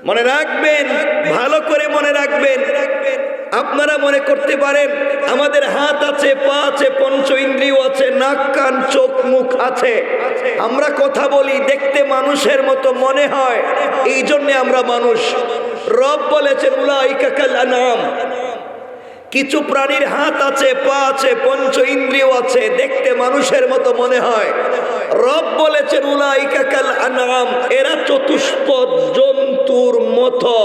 মনে রাখবেন, ভালো করে মনে রাখবেন। আপনারা মনে করতে পারেন আমাদের হাত আছে, পা আছে, পঞ্চ ইন্দ্রিয় আছে, নাক কান চোখ মুখ আছে, আমরা কথা বলি, দেখতে মানুষের মতো মনে হয়, এই জন্য আমরা মানুষ। রব বলেছেন উলাইকা কাল আনআম, কিছু প্রাণীর হাত আছে, পা আছে, পঞ্চ ইন্দ্রিয় আছে, দেখতে মানুষের মতো মনে হয়। রব বলেছেন উলাইকা কাল আনআম, এরা চতুষ্পদ জন্তুর মতো।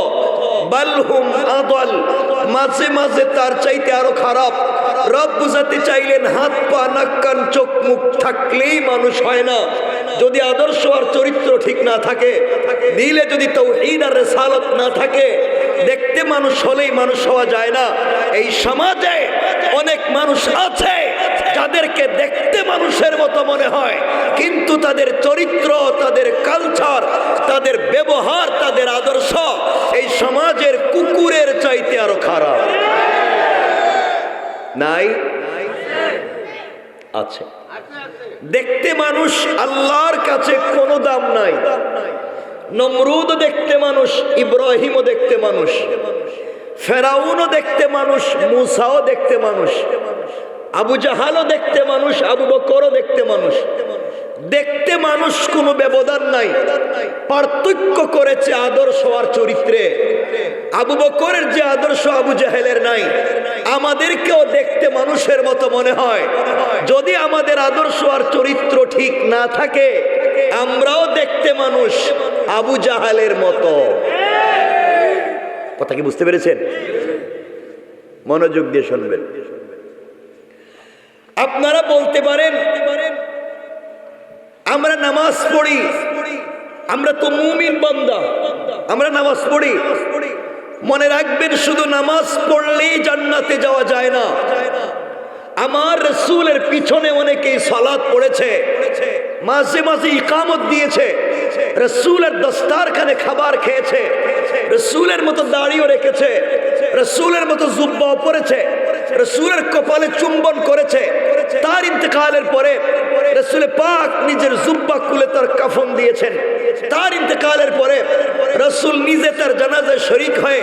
বালহুম আদাল, মাঝে মাঝে তার চাইতে আরো খারাপ। রব বুঝাতে চাইলেন হাত পা নাক কান চোখ মুখ থাকলেই মানুষ হয় না। যদি আদর্শ আর চরিত্র ঠিক না থাকে, দিলে যদি তাওহীদ আর রিসালাত না থাকে, দেখতে মানুষ হলেই মানুষ হওয়া যায় না। এই সমাজে অনেক মানুষ আছে যাদেরকে দেখতে মানুষের মতো মনে হয়, কিন্তু তাদের চরিত্র, তাদের কালচার, তাদের ব্যবহার, তাদের আদর্শ এই সমাজের কুকুরের চাইতে আরো খারাপ। নাই? আছে। দেখতে মানুষ, আল্লাহর কাছে কোনো দাম নাই। নমরুদও দেখতে মানুষ, ইব্রাহিমও দেখতে মানুষ, ফেরাউনও দেখতে মানুষ, মুসাও দেখতে মানুষ, আবু জাহালও দেখতে মানুষ, আবু বকরও দেখতে মানুষ। দেখতে মানুষ, কোনো ব্যবধান নাই। পার্থক্য করেছে আদর্শ আর চরিত্রে। আবু বকরের যে আদর্শ আবু জাহেলের নাই, আমাদেরকেও দেখতে মানুষের মতো মনে হয়। যদি আমাদের আদর্শ আর চরিত্র ঠিক না থাকে, আমরাও দেখতে মানুষ আবু জাহালের মতো। কথা কি বুঝতে পেরেছেন? মনোযোগ দিয়ে শুনবেন। আপনারা বলতে পারেন আমরা নামাজ পড়ি, আমরা তো মুমিন বান্দা, আমরা নামাজ পড়ি। মনে রাখবেন, শুধু নামাজ পড়লেই জান্নাতে যাওয়া যায় না। আমার রাসূলের পিছনে অনেকেই সালাত পড়েছে, মাঝে মাঝে ইকামত দিয়েছে, রাসূলের দস্তারখানে খাবার খেয়েছে, রাসূলের মতো দাড়িও রেখেছে, রাসূলের মতো জুব্বাও পরেছে, রাসূলের কপালে চুম্বন করেছে। তার ইন্তেকালের পরে রাসূল পাক নিজের জুব্বা খুলে তার কাফন দিয়েছেন। তার ইন্তেকালের পরে রাসূল নিজে তার জানাজায় শরীক হয়ে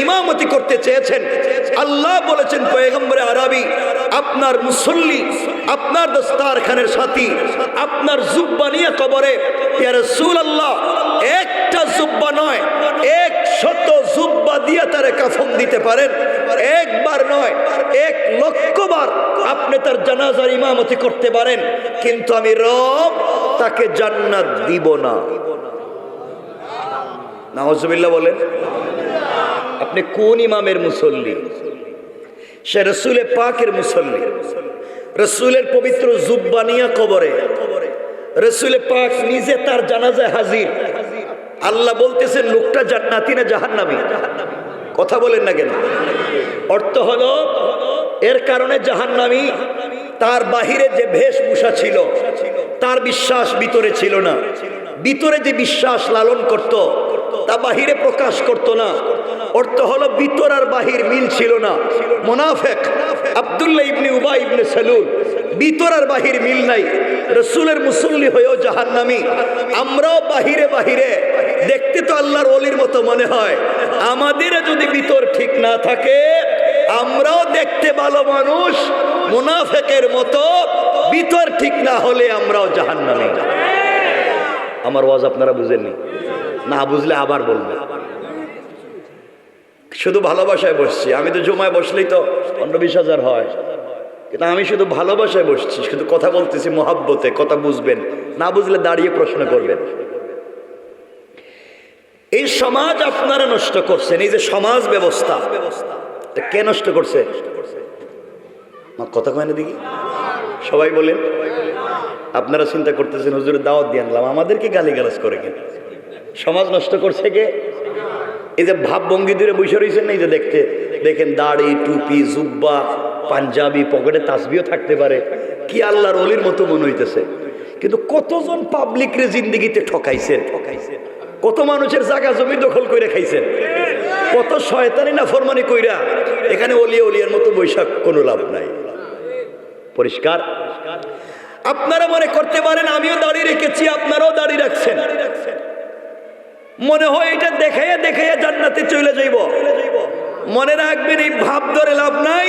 ইমামতি করতে চেয়েছেন। আল্লাহ বলেছেন পয়গম্বরে আরবি, আপনার মুসল্লি, আপনার দস্তারখানের সাথী, আপনার জুব্বা নিয়ে কবরে, ইয়া রাসূলুল্লাহ, একটা জুব্বা নয়, 100 জুব্বা দিয়ে তারে কাফন দিতে পারেন। একবার নয়, 1,00,000 বার আপনি তার জানাজার ইমামতি করতে পারেন, কিন্তু আমি রব তাকে জান্নাত দিব না। নাউজুবিল্লাহ বলেন। আপনি কোন ইমামের মুসল্লি? সে রাসূলে পাকের মুসল্লি। রাসূলের পবিত্র জুব্বা নিয়ে কবরে, রাসূলে পাক নিজে তার জানাজায় হাজির। আল্লাহ বলতেছেন লোকটা জান্নাতি না জাহান্নামী? কথা বলেন না কেন? অর্থ হলো এর কারণে জাহান্নামী, তার বাহিরে যে বেশভূষা ছিল, তার বিশ্বাস ভিতরে ছিল না। ভিতরে যে বিশ্বাস লালন করত, তা বাহিরে প্রকাশ করত না। অর্থ হলো ভিতর আর বাহির মিল ছিল না। মুনাফিক আব্দুল্লাহ ইবনে উবাই ইবনে সালুল, ভিতর আর বাহির মিল নাই। রাসূলের মুসল্লি হয়েও জাহান্নামী। আমরাও বাহিরে বাহিরে দেখতে তো আল্লাহর ওলির মতো মনে হয়, আমাদের যদি ভিতর ঠিক না থাকে, আমরাও দেখতে ভালো মানুষ, মুনাফিকের মতো। ভিতর ঠিক না হলে আমরাও জাহান্নামী। আমার ওয়াজ আপনারা বুঝেননি? না বুঝলে আবার বলবেন। শুধু ভালোবাসায় বসছি আমি, তো জুমায় বসলেই তো 15-20 হয়, কিন্তু আমি শুধু ভালোবাসায় বসছি, শুধু কথা বলতেছি মহাব্বতে। কথা বুঝবেন, না বুঝলে দাঁড়িয়ে প্রশ্ন করবেন। এই সমাজ আপনারা নষ্ট করছেন। এই যে সমাজ ব্যবস্থা, কে নষ্ট করছে? কথা কয় না দেখি, সবাই বলেন। আপনারা চিন্তা করতেছেন হুজুরের দাওয়াত দিয়ে আনলাম, আমাদেরকে গালিগালাজ করে কেন? সমাজ নষ্ট করছে কে? এই যে ভাবভঙ্গি ধরে বসে রয়েছেন না, এই যে দেখেন দাড়ি, টুপি, জুব্বা, পাঞ্জাবি, পকেটে তাসবিও থাকতে পারে, কি আল্লাহর ওলির মতো মনে হইতেছে। কিন্তু কতজন পাবলিক রে জিন্দেগিতে ঠকাইছেন, কত মানুষের জায়গা জমি দখল করে খাইছেন, কত শয়তানি না ফরমানি কইরা এখানে ওলিয়া ওলিয়ার মতো বৈশাখ কোনো লাভ নাই। পরিষ্কার? আপনারা মনে করতে পারেন আমিও দাড়ি রেখেছি, আপনারাও দাড়ি রাখছেন। মনে হয় এটা দেখাইয়া দেখাইয়া জান্নাতে চলে যাইব। মনে রাখবেন এই ভাব ধরে লাভ নাই,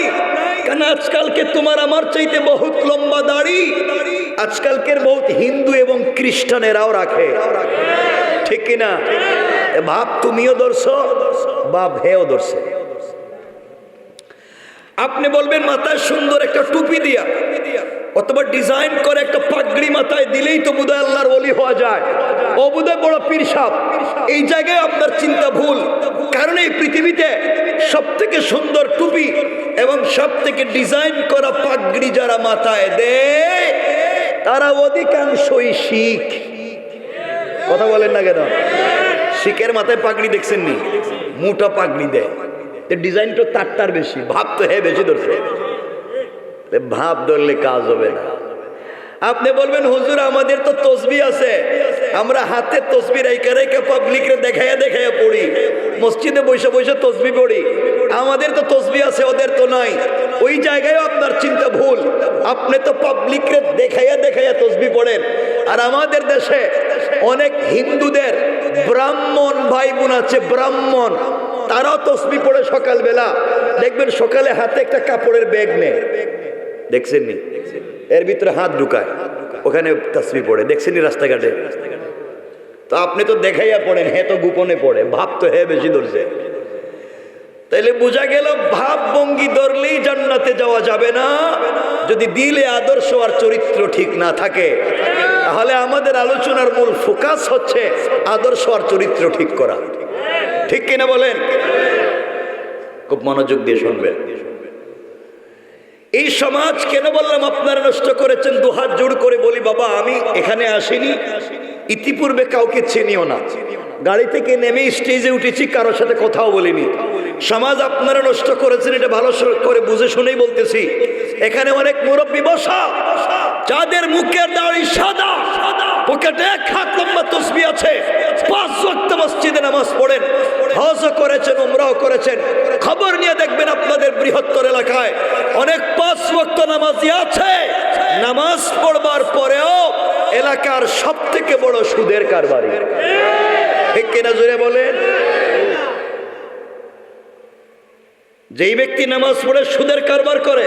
কারণ আজকালকে তোমার আমার চাইতে বহুত লম্বা দাড়ি আজকালকের বহুত হিন্দু এবং খ্রিস্টানেরাও রাখে, ঠিক কিনা? ভাব তুমিও ধরছো, বাপ হেও ধরছে। আপনি বলবেন মাথায় সুন্দর একটা টুপি দিয়া অথবা ডিজাইন করে একটা পাগড়ি মাথায় দিলেই তো বোধহয় আল্লাহর ওলি হওয়া যায়, ও বোধহয় বড় পীর সাহেব। এই জায়গায় আপনার চিন্তা ভুল, কারণ এই পৃথিবীতে সব থেকে সুন্দর টুপি এবং সব থেকে ডিজাইন করা পাগড়ি যারা মাথায় দেয় তারা অধিকাংশই শিখ। কথা বলেন না কেন? শিখের মাথায় পাগড়ি দেখছেন নি? মোটা পাগড়ি দেয়, ডিজাইন তো তারটার বেশি, ভাব তো হ্যাঁ বেশি ধরছে। ভাব ধরলে কাজ হবে না। আপনি বলবেন হুজুর আমাদের তো তসবি আছে, আমরা হাতে তসবি রাইকা রাইকা পাবলিকরে দেখাইয়া দেখাইয়া পড়ি, মসজিদে বসে বসে তসবি পড়ি, আমাদের তো তসবি আছে ওদের তো নাই। ওই জায়গায় আপনার চিন্তা ভুল, আপনি তো পাবলিকরে দেখাইয়া দেখাইয়া তসবি পড়েন। আর আমাদের দেশে অনেক হিন্দুদের ব্রাহ্মণ ভাই বোন আছে, ব্রাহ্মণ, তারাও তসবি পড়ে সকালবেলা, দেখবেন সকালে হাতে একটা কাপড়ের ব্যাগ নেয়, দেখছেন নি? এর ভিতরে হাত ঢুকায়, ওখানে তসবি পড়ে, দেখছেন নি রাস্তাঘাটে? তো আপনি তো দেখাইয়া পড়েন, হ্যাঁ তো গোপনে পড়ে, ভাব তো হ্যাঁ বেশি ধরছে। তাইলে বোঝা গেল ভাব ভঙ্গি ধরলেই জান্নাতে যাওয়া যাবে না, যদি দিলে আদর্শ আর চরিত্র ঠিক না থাকে। তাহলে আমাদের আলোচনার মূল ফোকাস হচ্ছে আদর্শ আর চরিত্র ঠিক করা, ঠিক কিনা বলেন? খুব মনোযোগ দিয়ে শুনবেন। এই সমাজ কেন বললাম আপনারা নষ্ট করেছেন? দুহাত জোড় করে বলি বাবা, আমি এখানে আসিনি, ইতিপূর্বে কাউকে চিনিও না, গাড়ি থেকে নেমে স্টেজে উঠেছি, কারোর সাথে কথাও বলিনি। সমাজ আপনারা নষ্ট করেছেন, এটা ভালো করে বুঝে শুনেই বলতেছি। এখানে অনেক মুরব্বী বসা, যাদের মুখের দাড়ি সাদা, পকেটে এক হাত লম্বা তসবি আছে, 5 ওয়াক্ত মসজিদে নামাজ পড়েন, হজ করেছেন, উমরাও করেছেন। খবর নিয়ে দেখবেন আপনাদের বৃহত্তর এলাকায় অনেক 5 ওয়াক্ত নামাজি আছে, নামাজ পড়বার পরেও এলাকার সব থেকে বড় সুদের কারবারি, ঠিক কিনা জোরে বলেন? যেই ব্যক্তি নামাজ পড়ে সুদের কারবার করে,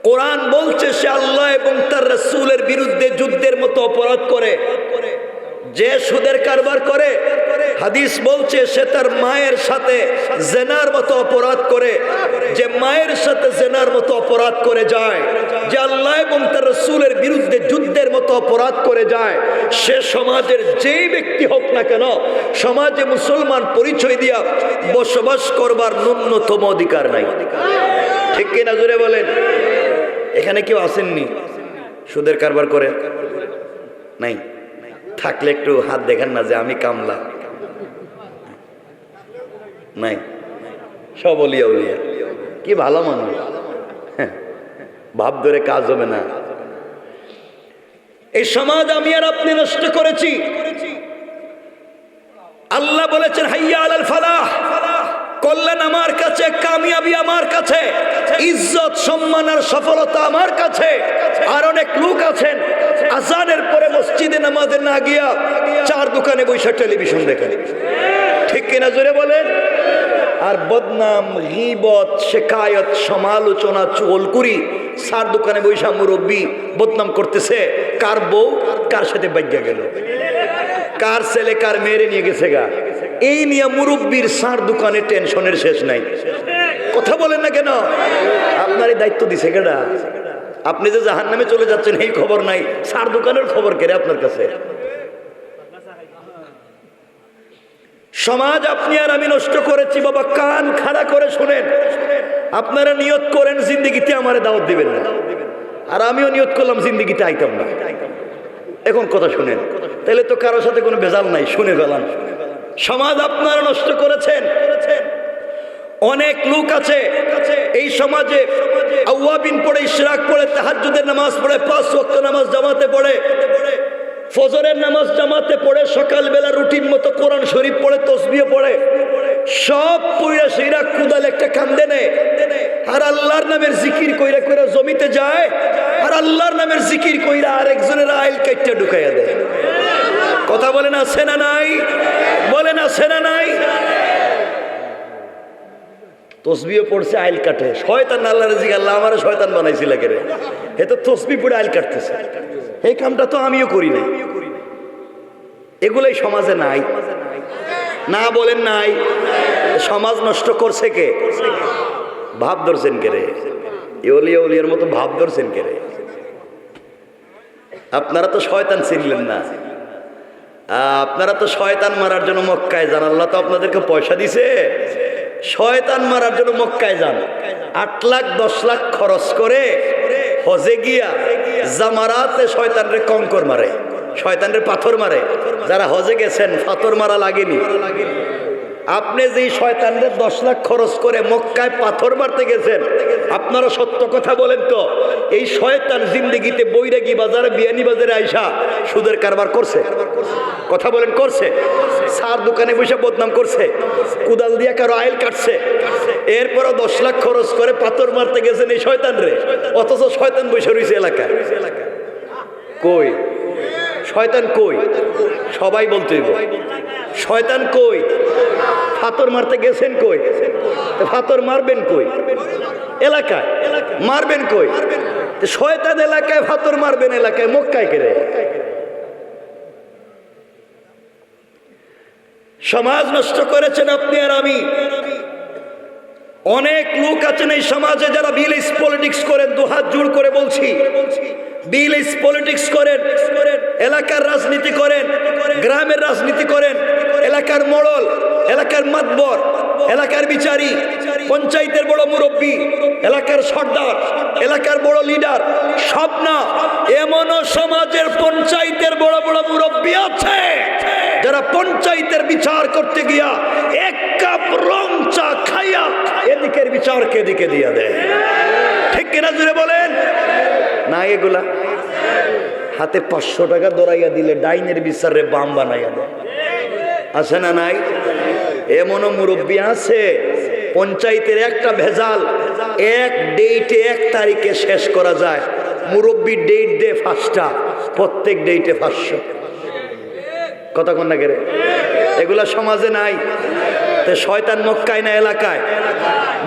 কোরআন বলছে সে আল্লাহ এবং তার রাসূলের বিরুদ্ধে যুদ্ধের মতো অপরাধ করে। যে সুদের কারবার করে, হাদিস বলছে সে তার মায়ের সাথে জেনার মতো অপরাধ করে। যে মায়ের সাথে জেনার মতো অপরাধ করে যায়, যে আল্লাহ এবং তার রাসূলের বিরুদ্ধে যুদ্ধের মতো অপরাধ করে যায়, সে সমাজের যেই ব্যক্তি হোক না কেন, সমাজে মুসলমান পরিচয় দিয়া বসবাস করবার ন্যূনতম অধিকার নাই, ঠিক কিনা জোরে বলেন? এখানে কেউ আসেননি সুদের কারবার করে? নাই? থাকলে একটু হাত দেখান না যে আমি কামলা। নাই? সব অলিয়া উলিয়া, কি ভালো মানুষ, ভাব ধরে কাজ হবে না। এই সমাজ আমি আর আপনি নষ্ট করেছি। আল্লাহ বলেছেন হাইয়া আলাল ফালাহ, কল্যাণ আমার কাছে, কামিয়াবি আমার কাছে, ইজ্জত সম্মান আর সফলতা আমার কাছে। আর অনেক লোক আছেন আজানের পরে মসজিদে নামাজে না গিয়া 4 দোকানে বসে টেলিভিশন দেখেন, ঠিক কিনা জোরে বলেন? আর বদনাম, গীবত, শিকায়ত, সমালোচনা, চুগলখুরি, 4 দোকানে বসে মুরব্বী বদনাম করতেছে, কার বউ কার সাথে বাইগা গেল, কার ছেলে কার মেয়েরে নিয়ে গেছে গা, এই নিয়ে মুরব্বীর 4 দোকানে টেনশনের শেষ নাই। কথা বলেন না কেন? আপনার এই দায়িত্ব দিছে কেডা? আপনি যে জাহান্নামে চলে যাচ্ছেন এই খবর নাই, 4 দোকানের খবর কেড়ে আপনার কাছে? সমাজ আপনি আর আমি নষ্ট করেছি বাবা, কান খাড়া করে শুনেন। আপনারা নিয়ত করেন জিন্দেগিতে আমারে দাওয়াত দিবেন না, আর আমিও নিয়ত করলাম জিন্দেগিতে আইতাম না। এখন কথা শুনেন, তাহলে তো কারোর সাথে কোনো ভেজাল নাই, শুনে ফেলান। সমাজ আপনারা নষ্ট করেছেন। অনেক লোক আছে এই সমাজে আওয়াবিন পড়ে, ইশরাক পড়ে, তাহাজ্জুদের নামাজ পড়ে, 5 ওয়াক্ত নামাজ জামাতে পড়ে, ফজরের নামাজ জামাতে পড়ে, সকালবেলা রুটিন মতো কোরআন শরীফ পড়ে, তসবিহ পড়ে, সব পড়ে সেইরা কুদাল একটা কান্দে নেয়। আর আল্লাহর নামের জিকির কইরা কইরা জমিতে যায়, আর আল্লাহর নামের জিকির কইরা আরেকজনের আইল কাইটটা ঢুকাইয়া দেয়। কথা বলেন আছে না নাই? বলেন আছে না নাই? তসবিও পড়ছে আইল কাটে, শয়তান আল্লাহ রাজি আল্লাহ আমার শয়তান বানাইছিল কে রে, এ তো তসবি পড়ে আইল কাটতেছে। এই কামটা তো আমিও করি না। এগুলোই সমাজে নাই, না বলেন নাই? সমাজ নষ্ট করছে কে? ভাব ধরছেন কে রে? ওলিয়া ওলিয়ার মতো ভাব ধরছেন কে রে? আপনারা তো শয়তান চিনলেন না, আপনারা তো শয়তান মারার জন্য মক্কায় যান। আল্লাহ তো আপনাদেরকে পয়সা দিছে, শয়তান মারার জন্য মক্কায় যান। 8 লাখ 10 লাখ খরচ করে হজে গিয়া জামারাতে শয়তানরে কঙ্কর মারে, শয়তানরে পাথর মারে। যারা হজে গেছেন পাথর মারা লাগেনি। আপনি যেই শয়তানরে 10 লাখ খরচ করে মক্কায় পাথর মারতে গেছেন, আপনারা সত্য কথা বলেন তো, এই শয়তান জিন্দেগিতে বৈরাগী বাজারে বিয়ানি বাজারে আইসা সুদের কারবার করছে? কথা বলেন করছে? সার দোকানে বসে বদনাম করছে, কুদাল দিয়া কারো আইল কাটছে, এরপরও 10 লাখ খরচ করে পাথর মারতে গেছেন এই শয়তান রে, অথচ শয়তান বসে রয়েছে এলাকায়। কই শয়তান? কই? সবাই বলতে হইব শয়তান কই? পাথর মারতে গেছেন কই? পাথর মারবেন কই? এলাকায়। মারবেন কই? শয়তান এলাকায় পাথর মারবেন এলাকায়, মক্কায় কেড়ে। সমাজ নষ্ট করেছেন আপনি আর আমি। অনেক লোক আছেন এই সমাজে যারা ভিলেজ পলিটিক্স করেন, দুহাত জোড় করে বলছি, ভিলেজ পলিটিক্স করেন, এলাকার রাজনীতি করেন, গ্রামের রাজনীতি করেন, এলাকার মোড়ল, এলাকার মাতবর, এলাকার বিচারী, পঞ্চায়েতের বড় মুরব্বী, এলাকার সর্দার, এলাকার বড় লিডার, সব না, এমনও সমাজের পঞ্চায়েতের বড় বড় মুরব্বী আছে যারা পঞ্চায়েতের বিচার করতে গিয়া 1 কাপ রং চা খাইয়া এদিকের বিচারকে এদিকে দিয়া দেয়। ঠিক কিনা জুড়ে বলেন? না এগুলা হাতে 500 টাকা দৌড়াইয়া দিলে ডাইনের বিচারে বাম বানাইয়া দেয়, আছে না নাই? এমনও মুরব্বী আছে পঞ্চায়েতের একটা ভেজাল 1 ডেটে 1 তারিখে শেষ করা যায়, মুরব্বী ডেট দে 5টা, প্রত্যেক ডেটে 500। কথা কোন না কেরে? এগুলা সমাজে নাই। তো শয়তান মক্কায় না এলাকায়?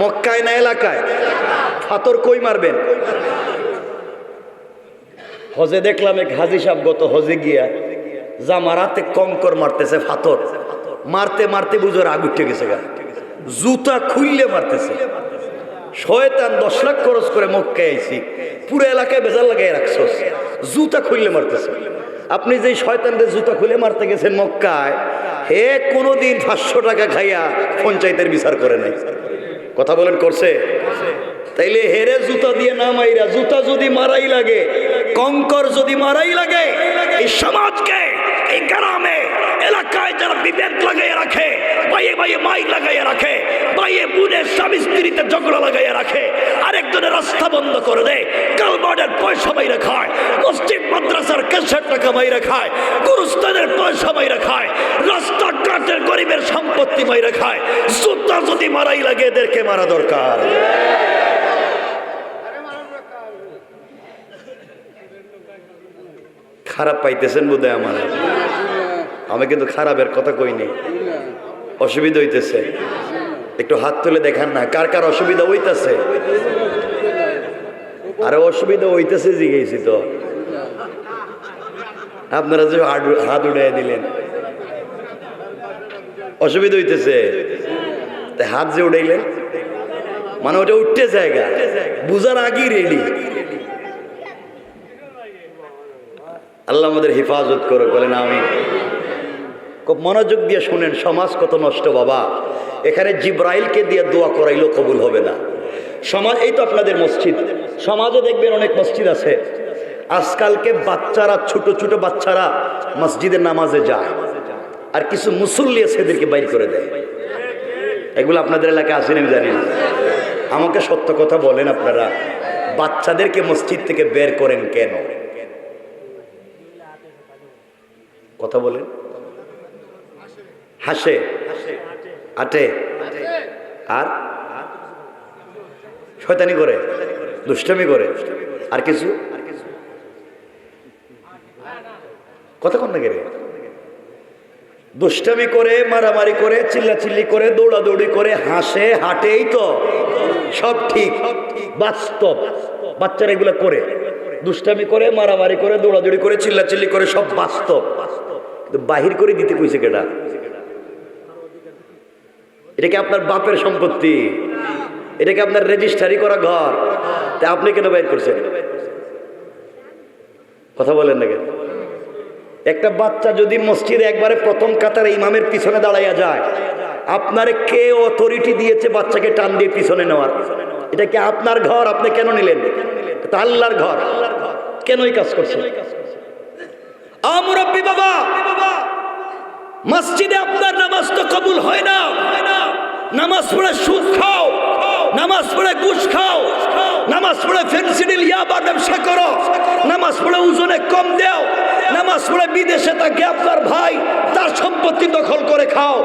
মক্কায় না এলাকায়? পাথর কই মারবেন? হজে দেখলাম এক হাজি সাহেব গত হজে গিয়া জামারাতে কঙ্কর মারতেছে, পাথর মারতে মারতে বুঝোর আগ উঠে গেছে গা, জুতা খুললে মারতেছে। শয়তান 10 লাখ খরচ করে মক্কায় আইছি, পুরো এলাকায় বেজাল লাগাই রাখছস, জুতা খুললে মারতেছে। আপনি যে শয়তানদের জুতা খুলে মারতে গেছেন মক্কায়, হে কোনোদিন 500 টাকা খাইয়া পঞ্চায়েতের বিচার করে নাই। কথা বলেন করছে? তাইলে হেরে জুতা দিয়ে না মাইরা, জুতা যদি মারাই লাগে, কঙ্কর যদি মারাই লাগে, এই সমাজকে, এই গ্রামে, এলাকায় যারা বিভেদ লাগাইয়া রাখে, ভাইয়ে ভাইয়ে মাইক লাগাইয়া রাখে, ভাইয়ে বোনের স্বামী স্ত্রীতে ঝগড়া লাগাইয়া রাখে, আরেকজনের রাস্তা বন্ধ করে দেয়, কালবার্ডের পয়সা মাইরা খায়, মসজিদ মাদ্রাসার ক্যাশের টাকা মাইরা খায়, গুরুস্থানের পয়সা মাইরা খায়, রাস্তাঘাটের গরিবের সম্পত্তি মাইরা খায়, জুতা যদি মারাই লাগে এদেরকে মারা দরকার। খারাপ পাইতেছেন বোধহয় আমার, আমি কিন্তু খারাপের কথা কইনি। অসুবিধা হইতেছে? একটু হাত তুলে দেখান না কার কার অসুবিধা হইতেছে। আরে অসুবিধা হইতেছে জিগেছি তো, আপনারা যে হাত উড়াই দিলেন, অসুবিধা হইতেছে তাই হাত যে উড়াইলেন, মানে ওটা উঠতে জায়গা বুঝার আগেই রেডি। আল্লাহ আমাদের হেফাজত করে, বলেন আমি। খুব মনোযোগ দিয়ে শুনেন, সমাজ কত নষ্ট বাবা। এখানে জিব্রাইলকে দিয়ে দোয়া করাইলেও কবুল হবে না। সমাজ, এই তো আপনাদের মসজিদ, সমাজে দেখবেন অনেক মসজিদ আছে, আজকালকে বাচ্চারা, ছোট ছোট বাচ্চারা মসজিদের নামাজে যায়, আর কিছু মুসল্লি সেদেরকে বাইর করে দেয়। এগুলো আপনাদের এলাকায় আসেন আমি জানি না। আমাকে সত্য কথা বলেন, আপনারা বাচ্চাদেরকে মসজিদ থেকে বের করেন কেন? কথা বলেন। হাসে, আটে, আর শয়তানি করে, দুষ্টামি করে, আর কিছু কথা কন না গেলে দুষ্টামি করে, মারামারি করে, চিল্লাচিল্লি করে, দৌড়াদৌড়ি করে, হাসে, হাঁটেই তো সব ঠিক, বাস্তব। বাচ্চারা এগুলো করে, দুষ্টামি করে, মারামারি করে, দৌড়াদৌড়ি করে, চিল্লাচিল্লি করে, সব বাস্তব। কিন্তু বাহির করে দিতে কইছে কেডা? এটা কি আপনার বাপের সম্পত্তি? এটা কি আপনার রেজিস্ট্রারি করা ঘর? তা আপনি কেন বাইর করছেন? কথা বলেন না কেন? একটা বাচ্চা যদি মসজিদে একবারে প্রথম কাতারে ইমামের পিছনে দাঁড়াইয়া যায়, আপনার কে অথরিটি দিয়েছে বাচ্চাকে টান দিয়ে পিছনে নেওয়ার? এটা কি আপনার ঘর? আপনি কেন নিলেন? এটা আল্লাহর ঘর, কেন এই কাজ করছেন? মুরব্বি বাবা, মসজিদে আপনার নামাজ তো কবুল হয় না। নামাজ পড়ে সুদ খাও, নামাজ পড়ে ঘুষ খাও, নামাজ পড়ে ফেন্সিডিল ইয়াবা ব্যবসা করো, নামাজ পড়ে ওজনে কম দেও, নামাজ পড়ে বিদেশে থাকে আপনার ভাই, তার সম্পত্তি দখল করে খাও,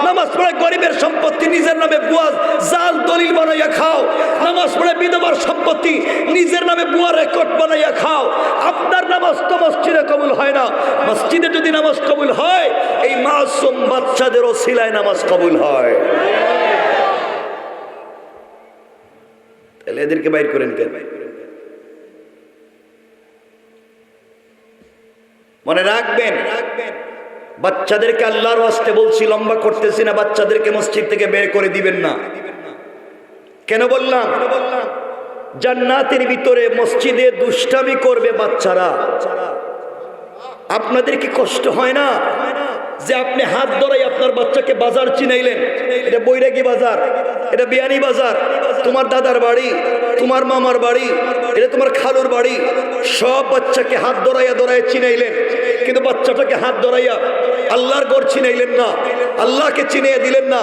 নামাজ পড়ে গরিবের সম্পত্তি নিজের নামে বুয়া জাল দলিল বানাইয়া খাও, নামাজ পড়ে বিধবার সম্পত্তি নিজের নামে বুয়া রেকর্ড বানাইয়া খাও। আপনার নামাজ তো মসজিদে কবুল হয় না। মসজিদে যদি নামাজ কবুল হয়, এই মাসুম বাচ্চাদের ওসিলায় নামাজ কবুল হয়। তাহলে এদেরকে বাইর করেন কেন? মনে রাখবেন, বাচ্চাদেরকে আল্লাহর ওয়াস্তে বলছি, লম্বা করতেছি না, বাচ্চাদেরকে মসজিদ থেকে বের করে দিবেন না। কেন বললাম? জান্নাতের ভিতরে মসজিদে দুষ্টামি করবে বাচ্চারা। আপনাদের কি কষ্ট হয় না যে আপনি হাত ধরাই আপনার বাচ্চাকে বাজার চিনাইলেন? এটা বৈরাগী বাজার, এটা বিয়ানি বাজার, তোমার দাদার বাড়ি, তোমার মামার বাড়ি, এটা তোমার খালুর বাড়ি, সব বাচ্চাকে হাত ধরাইয়া ধরাইয়া চিনাইলেন। কিন্তু বাচ্চাটাকে হাত ধরাইয়া আল্লাহর ঘর চিনাইলেন না, আল্লাহকে চিনিয়ে দিলেন না।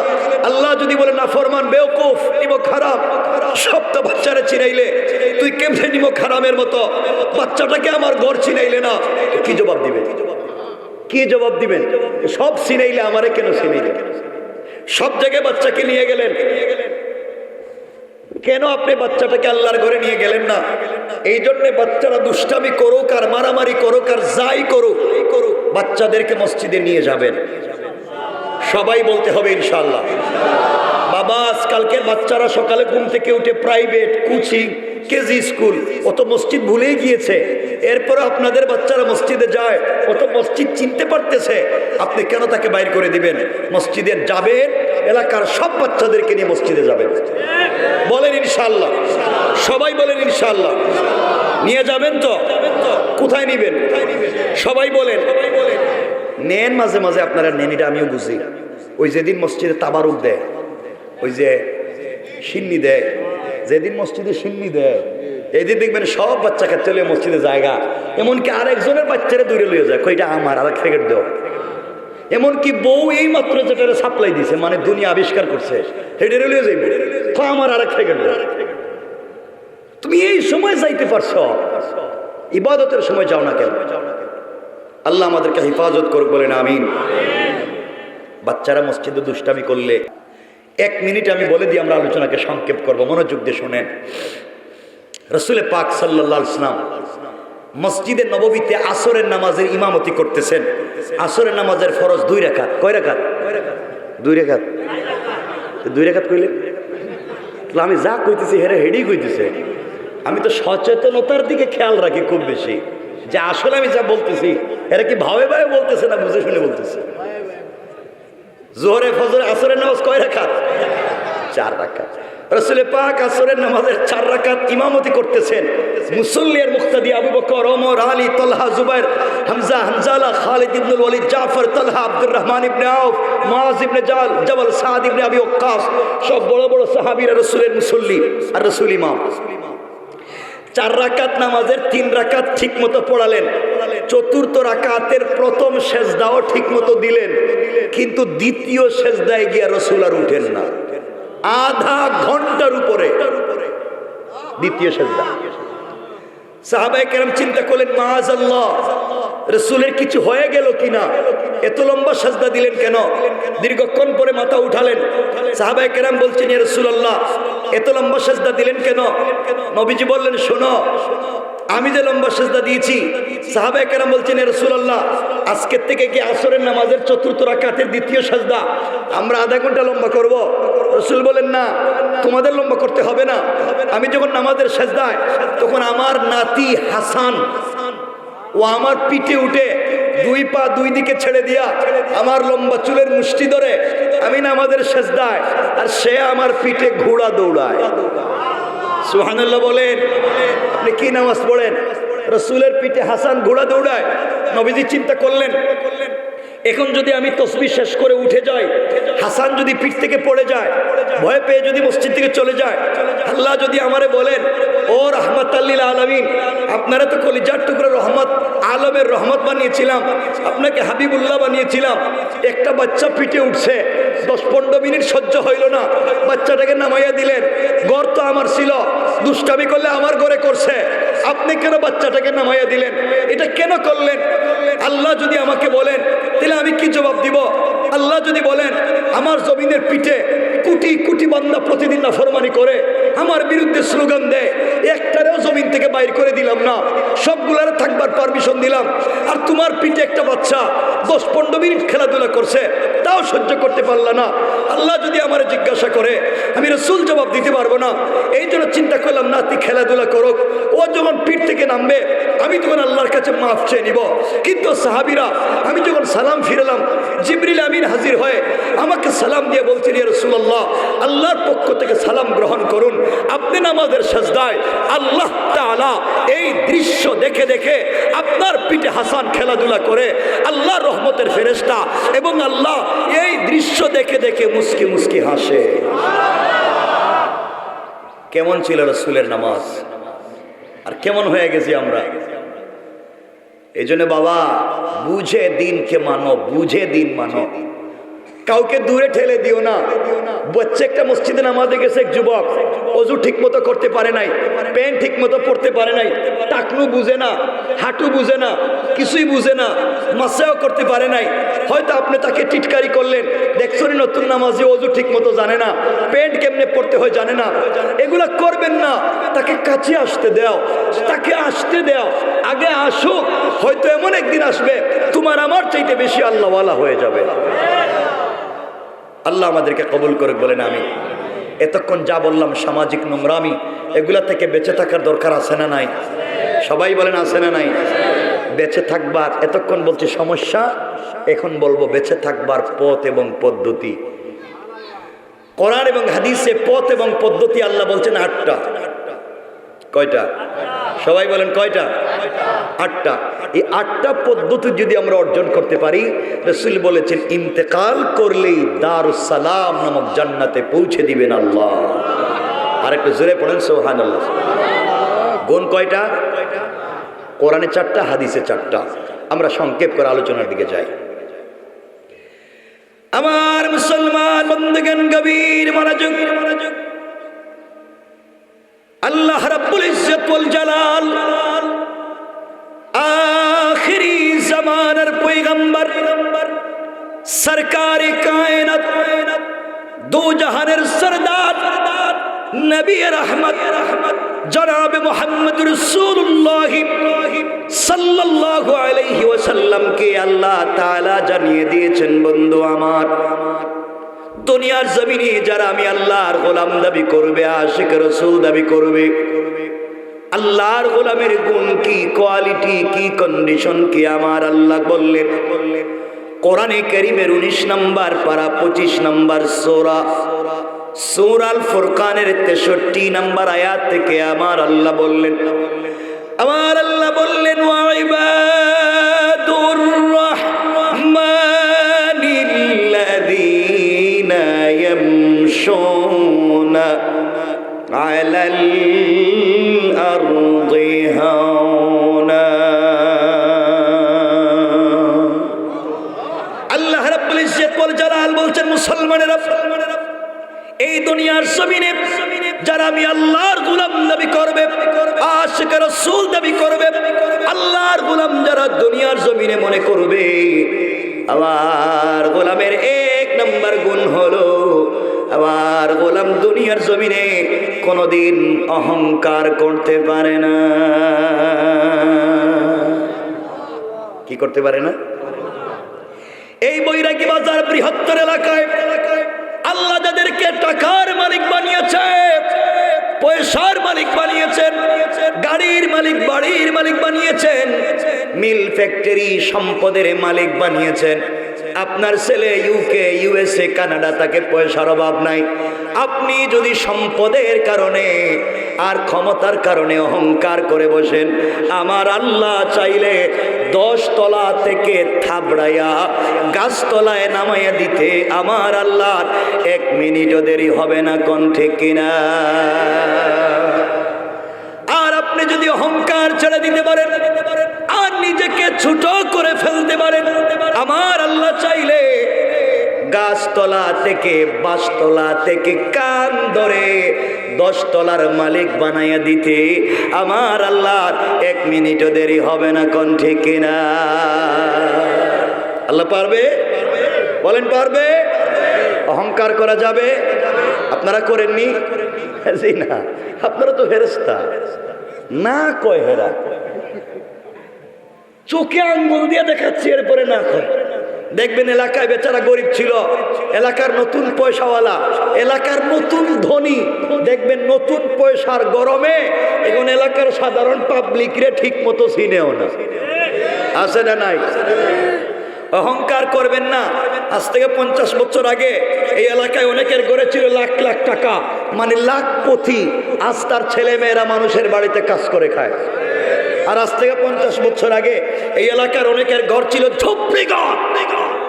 আল্লাহ যদি বলে না ফরমান, বেওকুফ, নিমো খারাপ, সব তো বাচ্চারা চিনাইলে, তুই কেমনে নিমো খারামের মতো বাচ্চাটাকে আমার ঘর চিনাইলে না? কি জবাব দিবে? কি জবাব দিবেন? সব চিনাইলে আমারে কেন চিনাইলেন? সব জায়গায় বাচ্চাকে নিয়ে গেলেন, কেন আপনি বাচ্চাটাকে আল্লাহর ঘরে নিয়ে গেলেন না? এই জন্য বাচ্চারা দুষ্টামি করুক আর মারামারি করুক আর যাই করুক, বাচ্চাদেরকে মসজিদে নিয়ে যাবেন। সবাই বলতে হবে ইনশাআল্লাহ। বাবা, আজকালকের বাচ্চারা সকালে ঘুম থেকে উঠে প্রাইভেট, কোচিং, কেজি স্কুল, অত মসজিদ ভুলেই গিয়েছে। এরপরে আপনাদের বাচ্চারা মসজিদে যায়, অত মসজিদ চিনতে পারতেছে, আপনি কেন তাকে বাইর করে দিবেন? মসজিদে যাবেন, এলাকার সব বাচ্চাদেরকে নিয়ে মসজিদে যাবেন। বলেন ইনশাআল্লাহ, সবাই বলেন ইনশাআল্লাহ। নিয়ে যাবেন তো? কোথায় নিবেন? সবাই বলেন। নেন, মাঝে মাঝে আপনারা নেন, এটা আমিও বুঝি। ওই যেদিন মসজিদে তাবারুক দেয়, ওই যে সিন্নি দেয়, যেদিন মসজিদে সিন্নি দেয়, এদিন দেখবেন সব বাচ্চাকে চলে মসজিদে জায়গা, এমনকি আরেকজনের বাচ্চারা দূরে লইয়ে যায়, কইটা আমার, আরেক প্যাকেট দেও। এমনকি বউ এই মাত্র যেটা সাপ্লাই দিছে, মানে দুনিয়া আবিষ্কার করছে, হেডে লইয়ে যাইবে, আমার আরেক প্যাকেট দেও। তুমি এই সময় যাইতে পারছো, ইবাদতের সময় যাও না কেন? আল্লাহ আমাদেরকে হেফাজত করুক, বলেন আমিন। বাচ্চারা মসজিদে দুষ্টামি করলে, 1 মিনিট আমি বলে দিই, আমরা আলোচনাকে সংক্ষেপ করবো, মনোযোগ দিয়ে শোনেন। রাসূল পাক সাল্লাল্লাহু আলাইহি ওয়াসাল্লাম মসজিদে নববীতে আসরের নামাজের ইমামতি করতেছেন। আসরের নামাজের ফরজ 2 রাকাত। কয় রাকাত? 2 রাকাত। 2 রাকাত কইলে আমি যা কইতেছি হেরে হেডি কইতেছে। আমি তো সচেতনতার দিকে খেয়াল রাখি খুব বেশি, যে আসলে আমি যা বলতেছি এরা কি ভাবে ভাবে বলতেছে না বুঝে শুনে বলতেছে। জোহরে, ফজরে, আসরের নামাজ কয় রাকাত? 4 রাকাত। রাসূল পাক আসরের নামাজের 4 রাকাত ইমামতি করতেছেন। মুসল্লির মুক্তাদি আবু বকর, ওমর, আলী, তালহা, জুবাইর, হামজা, হানজালা, খালিদ ইবনুল ওয়ালিদ, জাফর, তালহা, আব্দুর রহমান ইবনে আউফ, মুআজ ইবনে জবল, সাদ ইবনে আবি ওয়াক্কাস, সব বড় বড় সাহাবীরা রাসূলের মুসল্লি আর রাসূল ইমাম। 4 রাকাত নামাজের 3 রাকাত ঠিক মতো পড়ালেন। 4র্থ রাকাতের প্রথম সেজদাও ঠিক মতো দিলেন, কিন্তু দ্বিতীয় সেজদায় গিয়ে রাসূল আর উঠেন না। আধা ঘন্টার উপরে দ্বিতীয় সেজদা। সাহাবায়ে কেরাম চিন্তা করলেন, মাআযাল্লাহ, রাসূলের কিছু হয়ে গেল কিনা, এত লম্বা সেজদা দিলেন কেন? দীর্ঘক্ষণ পরে মাথা উঠালেন। সাহাবায়ে কেরাম বলছেন, ইয়া রাসূলুল্লাহ, এত লম্বা সেজদা দিলেন কেন? নবীজি বললেন, শোনো, আমি যে লম্বা সেজদা দিয়েছি, সাহাবায়ে কেরাম বলছেন, ইয়া রাসূলুল্লাহ, আজকের থেকে কি আসরের নামাজের চতুর্থ রাকাতের দ্বিতীয় সেজদা আমরা আধা ঘন্টা লম্বা করব? রাসূল বলেন, না, তোমাদের লম্বা করতে হবে না। আমি যখন নামাজের সেজদায়, তখন আমার নাতি হাসান ও আমার পিঠে উঠে দুই পা দুই দিকে ছেড়ে দিয়া আমার লম্বা চুলের মুষ্টি ধরে আমি নামাজের সেজদায়, আর সে আমার পিঠে ঘোড়া দৌড়ায়। সুবহানাল্লাহ বলেন। আপনি কি নামাজ পড়েন? রাসূলের পিঠে হাসান ঘোড়া দৌড়ায়। নবীজি চিন্তা করলেন, এখন যদি আমি তাসবিহ শেষ করে উঠে যাই, হাসান যদি পিঠ থেকে পড়ে যায়, ভয় পেয়ে যদি মসজিদ থেকে চলে যায়, আল্লাহ যদি আমারে বলেন, ও রাহমাতাল লিল আলামিন, আপনারা তো কলিজার টুকরা রহমত, আলমের রহমত বানিয়েছিলাম, আপনাকে হাবিবুল্লাহ বানিয়েছিলাম, একটা বাচ্চা পিঠে উঠছে, 10-15 মিনিট সহ্য হইল না, বাচ্চাটাকে নামাইয়া দিলেন। ঘর তো আমার ছিল, দুষ্টামি করলে আমার ঘরে করছে, আপনি কেন বাচ্চাটাকে নামাইয়া দিলেন? এটা কেন করলেন? আল্লাহ যদি আমাকে বলেন, তাহলে আমি কি জবাব দিব? আল্লাহ যদি বলেন, আমার জমিনের পিঠে কোটি কোটি বান্দা প্রতিদিন নাফরমানি করে, আমার বিরুদ্ধে স্লোগান দেয়, একটারেও জমিন থেকে বাইর করে দিলাম না, সবগুলার থাকবার পারমিশন দিলাম, আর তোমার পিঠে একটা বাচ্চা 10-15 মিনিট খেলাধুলা করছে, তাও সহ্য করতে পারলা না। আল্লাহ যদি আমার জিজ্ঞাসা করে, আমি রাসূল জবাব দিতে পারবো না। এই জন্য চিন্তা করলাম, নাতি খেলাধুলা করুক, ও যখন পিঠ থেকে নামবে আমি তখন আল্লাহর কাছে মাফ চেয়ে নিব। কিন্তু সাহাবীরা, আমি যখন সালাম ফিরালাম, জিবরিল আমিন হাজির হয়ে আমাকে সালাম দিয়ে বলছেন, ইয়া রাসূলুল্লাহ, আল্লাহর পক্ষ থেকে সালাম গ্রহণ করুন। আপনি নামাজের সেজদায় আল্লাহ তাআলা এই দৃশ্য দেখে দেখে আপনার পিঠে হাসান খেলাধুলা করে, আল্লাহর রহমতের ফেরেশতা এবং আল্লাহ এই দৃশ্য দেখে দেখে মুস্কি মুস্কি হাসে। কেমন ছিল রাসূলের নামাজ, আর কেমন হয়ে গেছি আমরা। এই জন্য বাবা, বুঝে দিনকে মানো, বুঝে দিন মানো, কাউকে দূরে ঠেলে দিও না। বাচ্চা একটা মসজিদে নামাজে গেছে, এক যুবক ওযু ঠিক মতো করতে পারে নাই, প্যান্ট ঠিক মতো পড়তে পারে নাই, টাকনু বুঝে না, হাঁটু বুঝে না, কিছুই বুঝে না, মাসাও করতে পারে নাই। হয়তো আপনি তাকে টিটকারি করলেন, দেখছনি নতুন নামাজি ওযু ঠিক মতো জানে না, প্যান্ট কেমনে পড়তে হয় জানে না। এগুলা করবেন না, তাকে কাছে আসতে দাও, তাকে আসতে দাও, আগে আসুক। হয়তো এমন একদিন আসবে তোমার আমার চাইতে বেশি আল্লাহওয়ালা হয়ে যাবে। আল্লাহ আমাদেরকে কবুল করে বলেন আমি। এতক্ষণ যা বললাম সামাজিক নোংরামি, এগুলা থেকে বেঁচে থাকার দরকার আছে না নাই? সবাই বলেন আছে না নাই? বেঁচে থাকবার, এতক্ষণ বলছি সমস্যা, এখন বলবো বেঁচে থাকবার পথ এবং পদ্ধতি। কোরআন এবং হাদিসে পথ এবং পদ্ধতি আল্লাহ বলছেন 8টা। কয়টা? সবাই বলেন কয়টা? 8টা। এই 8টা পদ্ধতি যদি আমরা অর্জন করতে পারি, রাসূল বলেছেন ইন্তেকাল করলেই দারুস সালাম নামক জান্নাতে পৌঁছে দিবেন আল্লাহ। আর একটু জোরে পড়েন সুবহানাল্লাহ। গুণ কয়টা? কোরআনে 4টা, হাদিসে 4টা। আমরা সংক্ষেপ করে আলোচনার দিকে যাই। আমার মুসলমান বন্ধুগণ, গভীর মনোযোগ। আল্লাহ রাব্বুল ইজ্জত ওয়াল জালাল আখিরি জামানার পয়গম্বর সরকারে কায়নাত, দো জাহানের সরদার নবী রহমত জনাব মুহাম্মদ রাসূলুল্লাহ সাল্লাল্লাহু আলাইহি ওয়াসাল্লাম কে আল্লাহ তাআলা জানিয়ে দিয়েছেন, বন্ধু আমার, দুনিয়ার জমিনে যারা আমি আল্লাহর গোলাম দাবি করবে, আশিক রাসূল দাবি করবে, আল্লাহর গোলামের গুণ কি, কোয়ালিটি কি, কন্ডিশন কি, আমার আল্লাহ বললেন কোরআনে কারীমের 19 নম্বর পারা 25 নম্বর সূরা আল ফুরকানের 63 নম্বর আয়াত থেকে আমার আল্লাহ বললেন, ওয়া ইবাদুর রাহমানিল্লাযীনা ইয়ামশুনা আলাল আরদি হাওনা। আল্লাহ রাব্বুল ইজ্জত ওয়াল জালাল বলছেন, মুসলমানেরা, এই দুনিয়ার জমিনে যারা আমি আল্লাহর গোলাম দাবি করবে, আশিক রাসূল দাবি করবে, আল্লাহর গোলাম যারা দুনিয়ার জমিনে মনে করবে, আমার গোলামের 1 নম্বর গুণ হলো আমার আল্লাহর গোলাম দুনিয়ার জমিনে কোনোদিন অহংকার করতে পারে না। কি করতে পারে না? এই বৈরাগী বাজার বৃহত্তর এলাকায় আল্লাহ যাদেরকে টাকার মালিক বানিয়েছে, পয়সার মালিক বানিয়েছেন, গাড়ির মালিক, বাড়ির মালিক বানিয়েছেন, মিল ফ্যাক্টরি সম্পদের মালিক বানিয়েছেন, আপনার ছেলে ইউকে, ইউএসএ, কানাডা, তাকে পয়সার অভাব নাই। আপনি যদি সম্পদের কারণে আর ক্ষমতার কারণে অহংকার করে বসেন, আমার আল্লাহ চাইলে 10 তলা থেকে থাবড়াইয়া গাছতলায় নামাইয়া দিতে আমার আল্লাহর 1 মিনিটও দেরি হবে না। কোন ঠিক কিনা? আর আপনি যদি অহংকার ছেড়ে দিতে পারেন আর নিজেকে ছোট করে ফেলতে পারেন, আমার আল্লাহ চাইলে গাছতলা থেকে, বাঁশতলা থেকে কান ধরে 10 তলার মালিক বানাইয়া দিতে আমার আল্লাহর 1 মিনিটও দেরি হবে না। কোন ঠিক কিনা? আল্লাহ পারবে? বলেন পারবে? অহংকার করা যাবে? আপনারা করেননি? জি না, আপনারা তো ফেরেশতা না, কয় হেরা চোখে আঙ্গুল দিয়ে দেখাচ্ছি, এরপরে না কয়। দেখবেন এলাকায় বেচারা গরিব ছিল, এলাকার নতুন পয়সাওয়ালা, এলাকার নতুন ধনী, দেখবেন নতুন পয়সার গরমে এখন এলাকার সাধারণ পাবলিক রে ঠিক মতো চিনেও না। আছে না নাই? অহংকার করবেন না। আজ থেকে 50 বছর আগে এই এলাকায় অনেকের ঘরে ছিল লাখ লাখ টাকা, মানে লাখপতি। আজ তার ছেলে মেয়েরা মানুষের বাড়িতে কাজ করে খায়। আর আজ থেকে 50 বছর আগে এই এলাকার অনেকের ঘর ছিল ঝুপড়ি ঘর,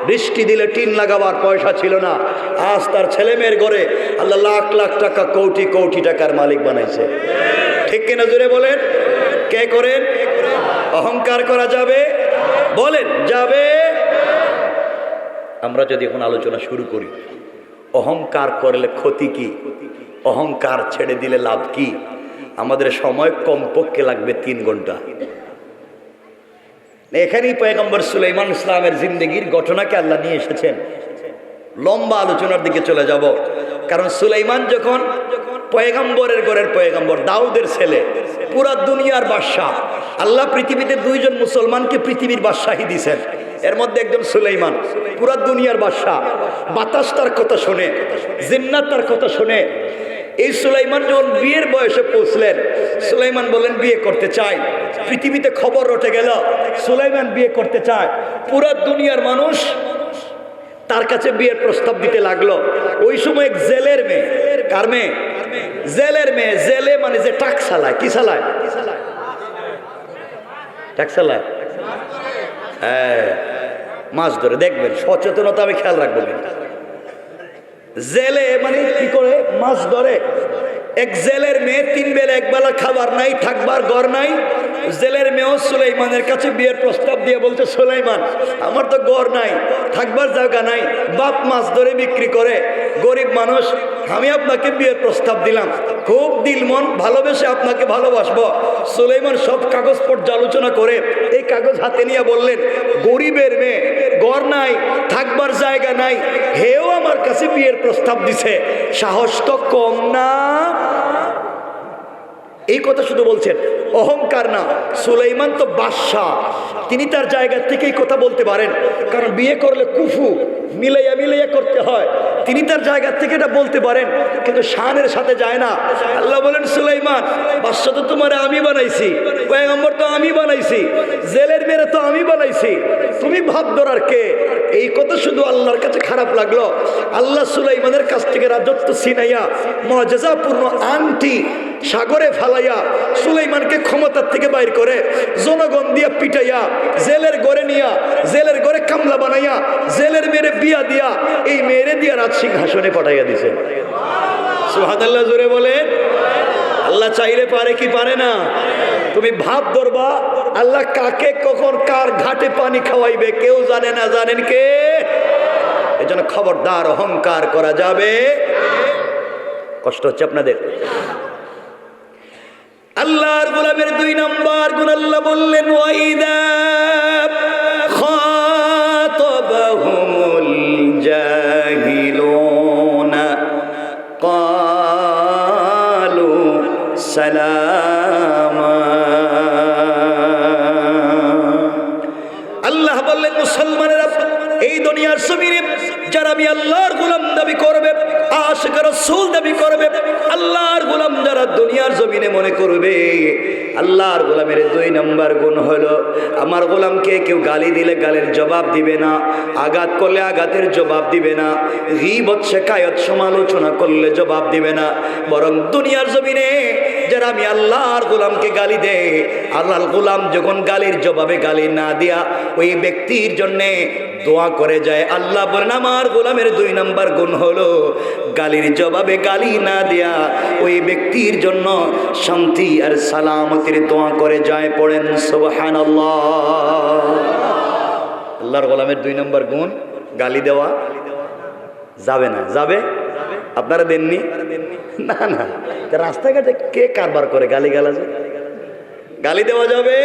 বৃষ্টি দিলে টিন লাগাবার পয়সা ছিল না। আজ তার ছেলে মেয়ের ঘরে আল্লাহ লাখ লাখ টাকা, কোটি কোটি টাকার মালিক বানাইছে। ঠিক কিনা? জোরে বলেন। কে করেন? অহংকার করা যাবে? বলেন যাবে? আমরা যদি এখন আলোচনা শুরু করি, অহংকার করলে ক্ষতি কি, অহংকার ছেড়ে দিলে লাভ কি, আমাদের সময় কমপক্ষে লাগবে 3 ঘন্টা। এখানেই পয়গম্বর সুলাইমান ইসলামের জিন্দেগির ঘটনাকে আল্লাহ নিয়ে এসেছেন। লম্বা আলোচনার দিকে চলে যাব, কারণ সুলাইমান যখন পয়গম্বরের ঘরের পয়গম্বর, দাউদের ছেলে, পুরা দুনিয়ার বাদশাহ। আল্লাহ পৃথিবীতে 2 জন মুসলমানকে পৃথিবীর বাদশাহী দিয়েছেন, এর মধ্যে একজন সুলাইমান, পুরা দুনিয়ার বাদশাহ। বাতাস তার কথা শুনে, জিন্নাত তার কথা শুনে। এই সুলাইমান যখন বিয়ের বয়সে পৌঁছলেন, সুলাইমান বলেন বিয়ে করতে চাই। পৃথিবীতে খবর রটে গেল সুলাইমান বিয়ে করতে চায়। পুরা দুনিয়ার মানুষ তার কাছে বিয়ের প্রস্তাব দিতে লাগলো। ওই সময় এক জেলের মেয়ে, কার মেয়ে? জেলের মেয়ে। জেলে মানে যে টাক চালায়। কি চালায়? টাক চালায়, হ্যাঁ, মাছ ধরে। দেখবেন সচেতনতা আমি খেয়াল রাখবো। জেলে মানে কি করে? মাছ ধরে। এক জেলের মেয়ে, 3 বেলা 1 বেলা খাবার নাই, থাকবার ঘর নাই। জেলের মেয়েও সুলাইমানের কাছে বিয়ের প্রস্তাব দিয়ে বলছে, সুলাইমান আমার তো ঘর নাই, থাকবার জায়গা নাই, বাপ মাছ ধরে বিক্রি করে, গরিব মানুষ, আমি আপনাকে বিয়ের প্রস্তাব দিলাম, খুব দিল মন ভালোবেসে আপনাকে ভালোবাসবো। সুলাইমান সব কাগজ পর্যালোচনা করে এই কাগজ হাতে নিয়ে বললেন, গরিবের মেয়ে, ঘর নাই, থাকবার জায়গা নাই, হেও আমার কাছে বিয়ের প্রস্তাব দিছে, সাহস তো কম না। এই কথা শুধু বলছেন, অহংকার না। সুলাইমান তো বাদশাহ, তিনি তার জায়গা থেকেই কথা বলতে পারেন, কারণ বিয়ে করলে কুফু মিলাইয়া মিলাইয়া করতে হয়। তিনি তার জায়গা থেকে এটা বলতে পারেন, কিন্তু শানের সাথে যায় না। আল্লাহ বলেন, সুলাইমান বাদশা তো তোমার আমি বানাইছি, পয়গম্বর তো আমি বানাইছি, জেলের মেয়েরা তো আমি বানাইছি, তুমি ভাব ধরার কে? এই কথা শুধু আল্লাহর কাছে খারাপ লাগলো। আল্লাহ সুলাইমানের কাছ থেকে রাজত্ব ছিনাইয়া মুআজিজাপূর্ণ আংটি সাগরে ফালাইয়া সুলাইমানকে ক্ষমতার থেকে বাইর করে জনগণ দিয়া পিটাইয়া জেলের ঘরে নিয়া, জেলের ঘরে কামলা বানাইয়া, জেলের মেয়েরে বিয়া দিয়া, এই মেয়েরে দিয়া রাজ সিংহাসনে পাঠাইয়া দিছে। সুবহানাল্লাহ, জোরে বলেন। আল্লাহ চাইলে পারে কি পারে না? তুমি ভাব ধরবা, আল্লাহ কাকে কখন কার ঘাটে পানি খাওয়াইবে কেউ জানে না। জানেন কে? এজন্য খবরদার, অহংকার করা যাবে। কষ্ট হচ্ছে আপনাদের? আল্লাহর গোলামের 2 নম্বর গুণ আল্লাহ বললেন, ওয়াইদা খাতাবাহুমুল জাহিলুনা সালামা। আল্লাহ বললেন, মুসলমানেরা, এই দুনিয়ার জমিনে যারা আমি আল্লাহর গোলাম দাবি করবে, আশিক রাসূল দাবি করবে, আল্লাহর গোলাম যারা দুনিয়ার জমিনে মনে করবে, আল্লাহর গোলামের 2 নম্বর গুণ হলো, আমার গোলামকে কেউ গালি দিলে গালির জবাব দিবে না, আঘাত করলে আঘাতের জবাব দিবে না, গীবত শিকায়ত সমালোচনা করলে জবাব দিবে না, বরং দুনিয়ার জমিনে যারা আমি আল্লাহর গোলামকে গালি দেয়, আল্লাহর গোলাম যখন গালির জবাবে গালি না দিয়া ওই ব্যক্তির জন্যে দোয়া করে যায়, আল্লাহ বলেন আমার গোলামের 2 নম্বর গুণ হলো গালির জবাবে গালি না দেয়া ওই ব্যক্তির জন্য শান্তি আর সালামতের দোয়া করে যায়। পড়েন সুবহানাল্লাহ। আল্লাহর গোলামের 2 নম্বর গুণ গালি দেওয়া যাবে না। যাবে? আপনারা দেননি? না না, রাস্তাঘাটে কে কারবার করে গালি গালাজে? গালি দেওয়া যাবে?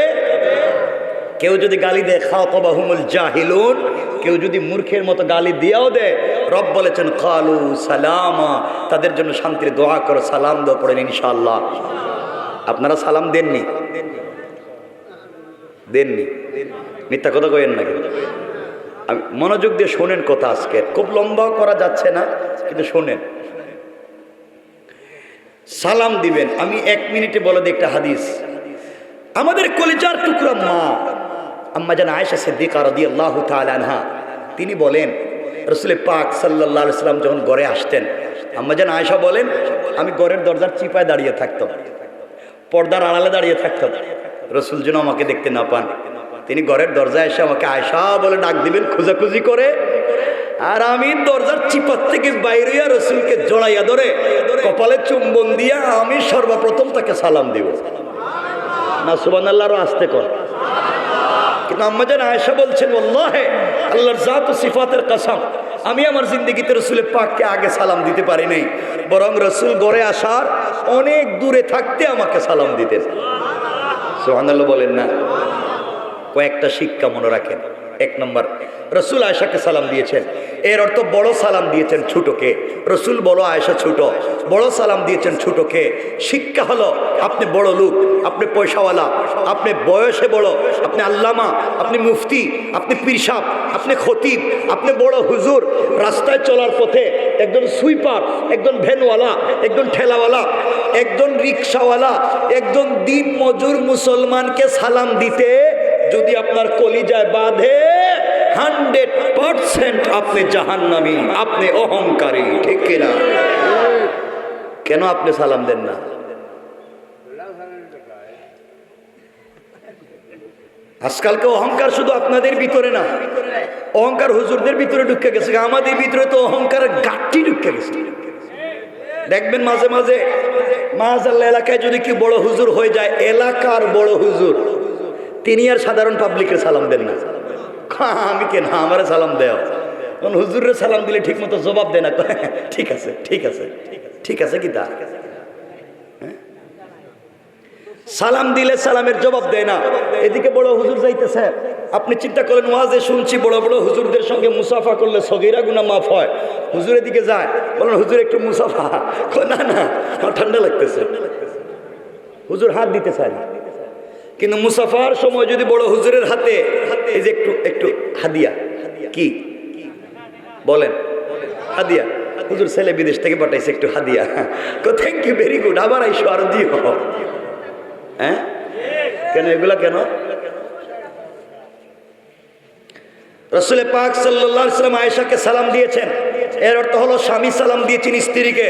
কেউ যদি গালি দেয়, খাতাবাহুমুল জাহিলুন, কেউ যদি মূর্খের মতো গালি দিয়েও দেয়, রব বলেছেন কালু সালামা, তাদের জন্য শান্তির দোয়া করো, সালাম দাও। পড়েন ইনশাআল্লাহ। আপনারা সালাম দেননি? দেননি? মিথ্যা কথা কইেন না। আমি মনোযোগ দিয়ে শোনেন কথা, আজকে খুব লম্বা করা যাচ্ছে না, কিন্তু শোনেন। সালাম দিবেন, আমি 1 মিনিটে বলে দিই একটা হাদিস। আমাদের কলিজার টুকরা মা আম্মা জান আয়েশা সিদ্দিকা রাদিয়াল্লাহু তাআলা আনহা, তিনি বলেন রাসূল পাক সাল্লাল্লাহু আলাইহি ওয়াসাল্লাম যখন ঘরে আসতেন, আম্মা জান আয়েশা বলেন আমি ঘরের দরজার চিপায় দাঁড়িয়ে থাকতাম, পর্দার আড়ালে দাঁড়িয়ে থাকতাম, রাসূল যেন আমাকে দেখতে না পান। তিনি ঘরের দরজায় এসে আমাকে আয়েশা বলে ডাক দিবেন খোঁজাখুঁজি করে, আর আমি দরজার চিপার থেকে বাইরে হইয়া রাসূলকে জড়াইয়া ধরে কপালে চুম্বন দিয়া আমি সর্বপ্রথম তাকে সালাম দিব। না সুবহানাল্লাহ, আরো আস্তে কর। কিন্তু আম্মা জান আয়েশা বলছেন, ওয়াল্লাহি আল্লাহর জাত ও সিফাতের কসম, আমি আমার জিন্দেগিতে রাসূল পাককে আগে সালাম দিতে পারি নাই, বরং রাসূল ঘরে আসার অনেক দূরে থাকতে আমাকে সালাম দিতেন। সুবহানাল্লাহ বলেন না? কয়েকটা শিক্ষা মনে রাখেন। 1 নম্বর, রাসূল আয়েশাকে সালাম দিয়েছেন, এর অর্থ বড় সালাম দিয়েছেন ছোটকে। রাসূল বড়, আয়েশা ছোট, বড় সালাম দিয়েছেন ছোটকে। শিক্ষা হলো আপনি বড় লোক, আপনি পয়সাওয়ালা, আপনি বয়সে বড়, আপনি আল্লামা, আপনি মুফতি, আপনি পীর সাহেব, আপনি খতিব, আপনি বড় হুজুর, রাস্তায় চলার পথে একজন সুইপার, একজন ভ্যানওয়ালা, একজন ঠেলাওয়ালা, একজন রিক্সাওয়ালা, একজন দিন মজুর মুসলমানকে সালাম দিতে যদি আপনার কলিজায় বাঁধে, 100% আপনি জাহান্নামী, আপনি অহংকারী। ঠিক কিনা? কেন আপনি সালাম দেন না? আজকালকে অহংকার শুধু আপনাদের ভিতরে না, অহংকার হুজুরদের ভিতরে ঢুকে গেছে, আমাদের ভিতরে তো অহংকারের গাঁটটি ঢুকে গেছে। দেখবেন মাঝে মাঝে মাঝাল্লা এলাকায় যদি কি বড় হুজুর হয়ে যায়, এলাকার বড় হুজুর, তিনি আর সাধারণ পাবলিকের সালাম দেন না। আমি কেন, আমারে সালাম দেও। হুজুরের সালাম দিলে ঠিক মতো জবাব দেয় না, ঠিক আছে ঠিক আছে ঠিক আছে কি তা সালাম দিলে সালামের জবাব দেয় না। এদিকে বড় হুজুর যাইতেছে, আপনি চিন্তা করেন ওয়াজে শুনছি বড় বড় হুজুরদের সঙ্গে মুসাফা করলে সগীরা গুনাহ মাফ হয়। হুজুর এদিকে যায়, বলেন হুজুর একটু মুসাফা, না না আমার ঠান্ডা লাগতেছে। হুজুর হাত দিতে চায়, কিন্তু মুসাফার সময় যদি বড় হুজুরের হাতে এই যে একটু একটু হাদিয়া, কি বলেন হাদিয়া, হুজুর ছেলে বিদেশ থেকে পাঠাইছে একটু হাদিয়া, থ্যাংক ইউ ভেরি গুড, আবার আইসো আর দিও। হ্যাঁ কেন এগুলা কেন? রাসূল পাক সাল্লাল্লাহু আলাইহি ওয়াসাল্লাম আয়েশাকে সালাম দিয়েছেন, এর অর্থ হলো স্বামী সালাম দিয়েছেন স্ত্রীকে,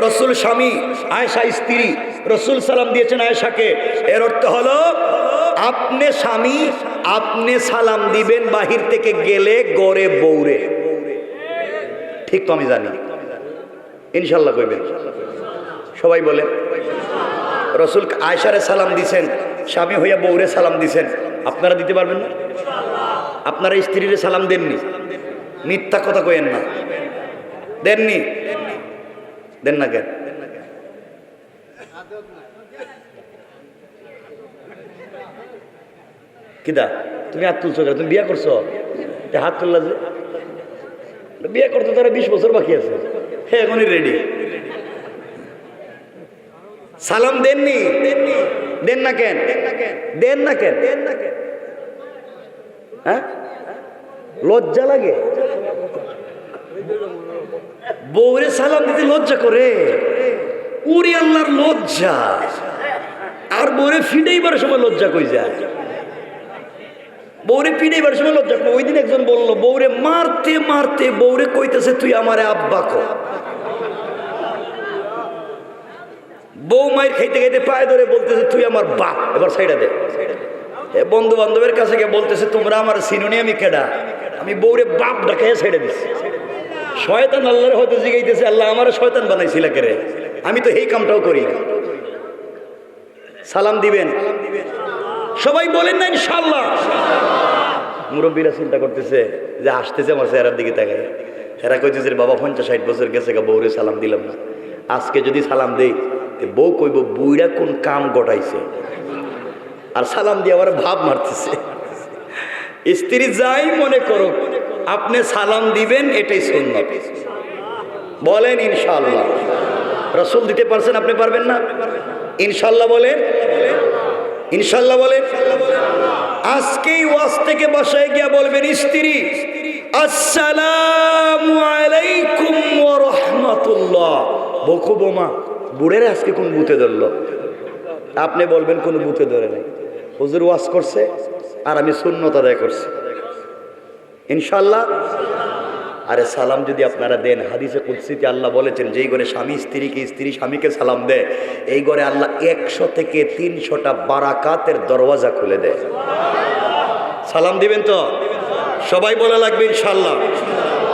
রাসূল স্বামী, আয়েশা স্ত্রী, রাসূল সালাম দিয়েছেন আয়েশাকে, এর অর্থ হলো আপনি স্বামী, আপনি সালাম দিবেন বাহির থেকে গেলে গড়ে বউরে। ঠিক তো আমি জানি, ইনশাল্লাহ কইবেন সবাই বলেন। রাসূল আয়েশারে সালাম দিছেন, স্বামী হইয়া বউরে সালাম দিছেন, আপনারা দিতে পারবেন না? আপনারা স্ত্রীরে সালাম দেননি? মিথ্যা কথা কইেন না, দেননি? দেন না কেন? কিদা তুমি হাত তুলছো কেন? তুমি বিয়ে করছো, হাত তুললা যে? বিয়ে করতে তারা 20 বছর বাকি আছে, হ্যাঁ এখনই রেডি। সালাম দেননি? দেন না কেন? দেন না কেন? হ্যাঁ, লজ্জা লাগে? বউরে সালাম দিতে লজ্জা করে? ওরে আল্লাহর লজ্জা! আর বউরে ফিডাইবার সময় লজ্জা কই যায়? বউরে ফিডাইবার সময় লজ্জা। ওই দিন একজন বলল, বউরে মারতে মারতে বউরে কইতেছে তুই আমারে আব্বা কো। বউ মায়ের খাইতে খাইতে পায়ে ধরে বলতেছে তুই আমার বাপ, এবার সাইডা দে। বন্ধু বান্ধবের কাছে গিয়ে বলতেছে তোমরা আমার সিনোনি, আমি কেডা? আমি বউরে বাপ ডাকে ছেড়ে দিচ্ছি। শয়তান আল্লাহর হয়তো জিগাইতেছে, আল্লাহ আমার শয়তান বানাইছিল কে রে? আমি তো এই কামটাও করি না। সালাম দিবেন সবাই, বলেন না ইনশাআল্লাহ? মুরব্বীরা চিন্তা করতেছে যে আসতেছে আমার চেহারার দিকে তাকায়, এরা কইতেছে বাবা 50-60 বছর গেছে গা, বউরে সালাম দিলাম না। আজকে যদি সালাম দেই বউ কইব বুইরা কোন কাম গটাইছে, আর সালাম দিয়ে আবার ভাব মারতেছে। স্ত্রী যাই মনে করো, আপনি সালাম দিবেন, এটাই সুন্নাত। বলেন ইনশাআল্লাহ? রাসূল দিতে পারছেন, আপনি পারবেন না? ইনশাআল্লাহ বলেন, ইনশাআল্লাহ বলেন। আজকেই ওয়াজ থেকে বাসায় গিয়া বলবেন স্ত্রী আসসালামু আলাইকুম ওয়া রাহমাতুল্লাহ। বকু বোমা বুড়ের আজকে কোন বুতে ধরলো? আপনি বলবেন কোন বুতে ধরে নাই, হুজুর ওয়াজ করছে আর আমি সুন্নত আদায় করছি ইনশাআল্লাহ। আরে সালাম যদি আপনারা দেন, হাদিসে কুদসিতে আল্লাহ বলেছেন যেই ঘরে স্বামী স্ত্রীকে, স্ত্রী স্বামীকে সালাম দেয়, এই ঘরে আল্লাহ 100 থেকে 300টা বারাকাতের দরওয়াজা খুলে দেয়। সালাম দিবেন তো? সবাই বলা লাগবে ইনশাআল্লাহ।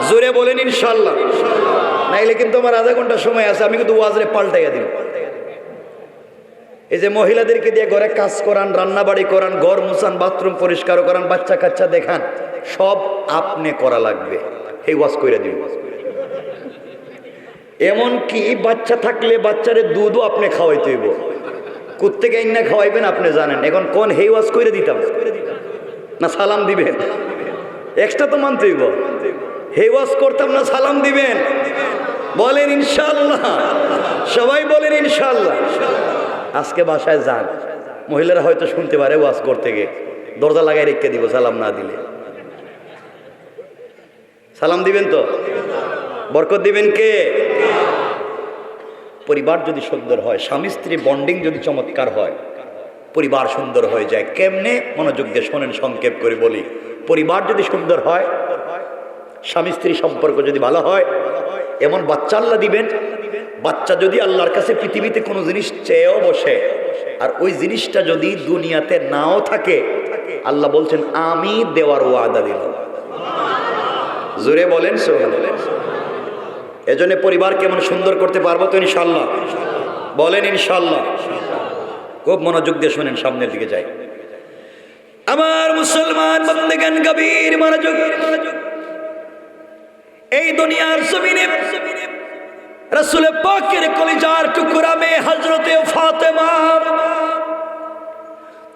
জোরে বলেন ইনশাআল্লাহ। নাইলে কিন্তু আমার আধা ঘন্টা সময় আছে, আমি কিন্তু ওয়াজরে পাল্টাইয়া দিব। এই যে মহিলাদেরকে দিয়ে ঘরে কাজ করান, রান্না বাড়ি করান, ঘর মুছান, বাথরুম পরিষ্কার করান, বাচ্চা কাচ্চা দেখান, সব আপনি করা লাগবে। এই ওয়াজ কইরা দিন। এমনকি বাচ্চা থাকলে বাচ্চারে দুধও আপনি খাওয়াইতে হইব। কোত্থেকে আইনা খাওয়াইবেন আপনি জানেন। এখন কোন হেই ওয়াজ কইরা দিতাম না সালাম দিবেন? এক্সট্রা তো মানতে হইব। হেই ওয়াজ করতাম না সালাম দিবেন? বলেন ইনশাআল্লাহ। সবাই বলেন ইনশাআল্লাহ। আজকে বাসায় যান, মহিলারা হয়তো শুনতে পারে ওয়াজ করতে গিয়ে, দরজা লাগাই রেখে দিব সালাম না দিলে। সালাম দিবেন তো? বরকত দিবেন কে? পরিবার যদি সুন্দর হয়, স্বামী স্ত্রী বন্ডিং যদি চমৎকার হয়, পরিবার সুন্দর হয়ে যায়। কেমনে? মনোযোগ দিয়ে শোনেন, সংক্ষেপ করে বলি। পরিবার যদি সুন্দর হয়, স্বামী স্ত্রী সম্পর্ক যদি ভালো হয়, এমন বাচ্চা আল্লাহ দিবেন, বাচ্চা যদি আল্লাহর কাছে পৃথিবীতে কোনো জিনিস চেয়েও বসে, আর ওই জিনিসটা যদি দুনিয়াতে নাও থাকে, আল্লাহ বলছেন আমি দেওয়ার ওয়াদা দিলাম। জোরে বলেন সুবহানাল্লাহ। এজন্য পরিবার কেমন সুন্দর করতে পারবো তো ইনশাআল্লাহ? বলেন ইনশাআল্লাহ। খুব মনোযোগ দিয়ে শুনেন, সামনের দিকে যাই। আমার মুসলমান বন্দেগান গভীর মনোযোগ। এই দুনিয়ার জমিনে রাসূল পাকের কলিজার টুকরা মেয়ে হযরতে ফাতেমা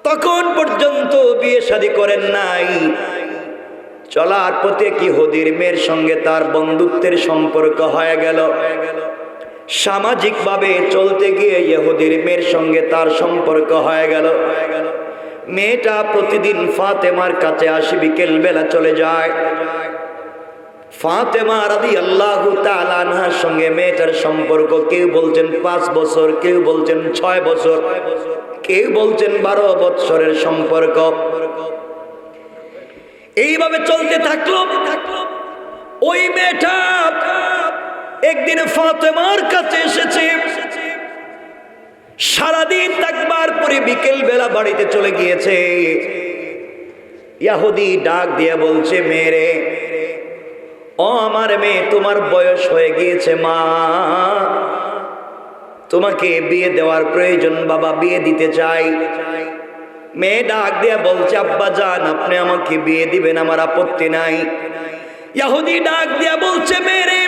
তখন পর্যন্ত বিয়ে শাদী করেন নাই। চলার পথে কি ইহুদির মেয়ের সঙ্গে তার বন্ধুত্বের সম্পর্ক হয়ে গেল। সামাজিকভাবে চলতে গিয়ে ইহুদির মেয়ের সঙ্গে তার সম্পর্ক হয়ে গেল। মেয়েটা প্রতিদিন ফাতেমার কাছে আসে, বিকেল বেলা চলে যায়। ফাতেমা রাদিয়াল্লাহু তাআলা আনহার সঙ্গে মেয়েটার সম্পর্ক কেউ বলছেন 5 বছর, কেউ বলছেন 6 বছর, কেউ বলছেন 12 বছরের সম্পর্ক। এইভাবে চলতে থাকলো। ওই মেয়েটা একদিন ফাতেমার কাছে এসেছে, সারাদিন থাকবার পরে বিকেল বেলা বাড়িতে চলে গিয়েছে। ইহুদি ডাক দিয়ে বলছে, মেরে ও আমার মেয়ে, তোমার বয়স হয়ে গিয়েছে মা, তোমাকে বিয়ে দেওয়ার প্রয়োজন, বাবা বিয়ে দিতে চাই। মেয়ে ডাক দিয়ে বলছে, আব্বা জান আপনি আমাকে বিয়ে দিবেন, আমার আপত্তি নাই। ইহুদি ডাক দিয়ে বলছে, মেরে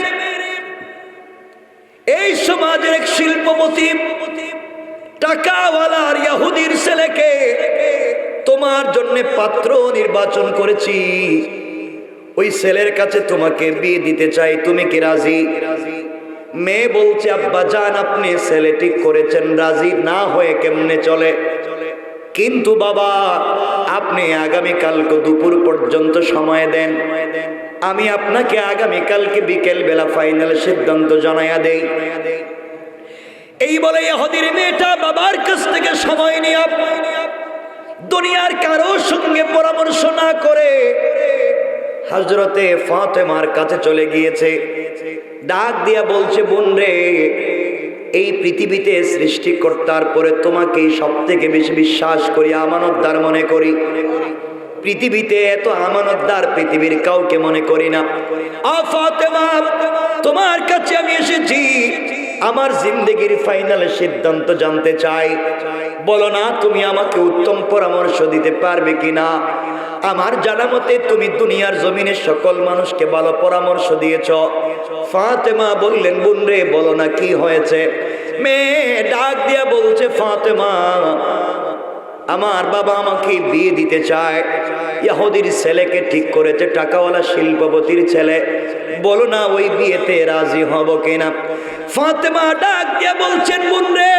এই সমাজের এক শিল্পপতি টাকাওয়ালার ইহুদির ছেলেকে তোমার জন্য পাত্র নির্বাচন করেছি, ওই ছেলের কাছে তোমাকে বিয়ে দিতে চাই, তুমি কি রাজি? মেয়ে বলছে আব্বা জান আপনি ছেলে ঠিক করেছেন, রাজি না হয়ে কেমনে চলে? কিন্তু বাবা আপনি আগামীকালকে দুপুর পর্যন্ত সময় দেন, আমি আপনাকে আগামীকালকে বিকেল বেলা ফাইনাল সিদ্ধান্ত জানাইয়া দেই। এই বলে ইহুদির মেয়েটা বাবার কাছ থেকে সময় নিয়ে দুনিয়ার কারো সঙ্গে পরামর্শ না করে হযরতে ফাতেমার কাছে চলে গিয়েছে। ডাক দিয়া বলছে, বোন রে, এই পৃথিবীতে সৃষ্টিকর্তার পরে তোমাকেই সবথেকে বেশি বিশ্বাস করি, আমানতদার মনে করি। পৃথিবীতে এত আমানতদার পৃথিবীর কাউকে মনে করি না। ফাতেমা, তোমার কাছে আমি এসেছি, আমার জিন্দেগির ফাইনাল সিদ্ধান্ত জানতে চাই। বলো না তুমি আমাকে উত্তম পরামর্শ দিতে পারবে কিনা? আমার জানা মতে তুমি দুনিয়ার জমিনে সকল মানুষকে ভালো পরামর্শ দিয়েছ। ফাতেমা বললেন, বোন রে বলো না কি হয়েছে? মেয়ে ডাক দিয়া বলছে, ফাতেমা আমার বাবা আমাকে বিয়ে দিতে চায়, ইহুদির ছেলেকে ঠিক করেছে, টাকাওয়ালা শিল্পপতির ছেলে। বলো না ওই বিয়েতে রাজি হব কিনা? ফাতেমা ডাক দিয়া বলছেন, বোন রে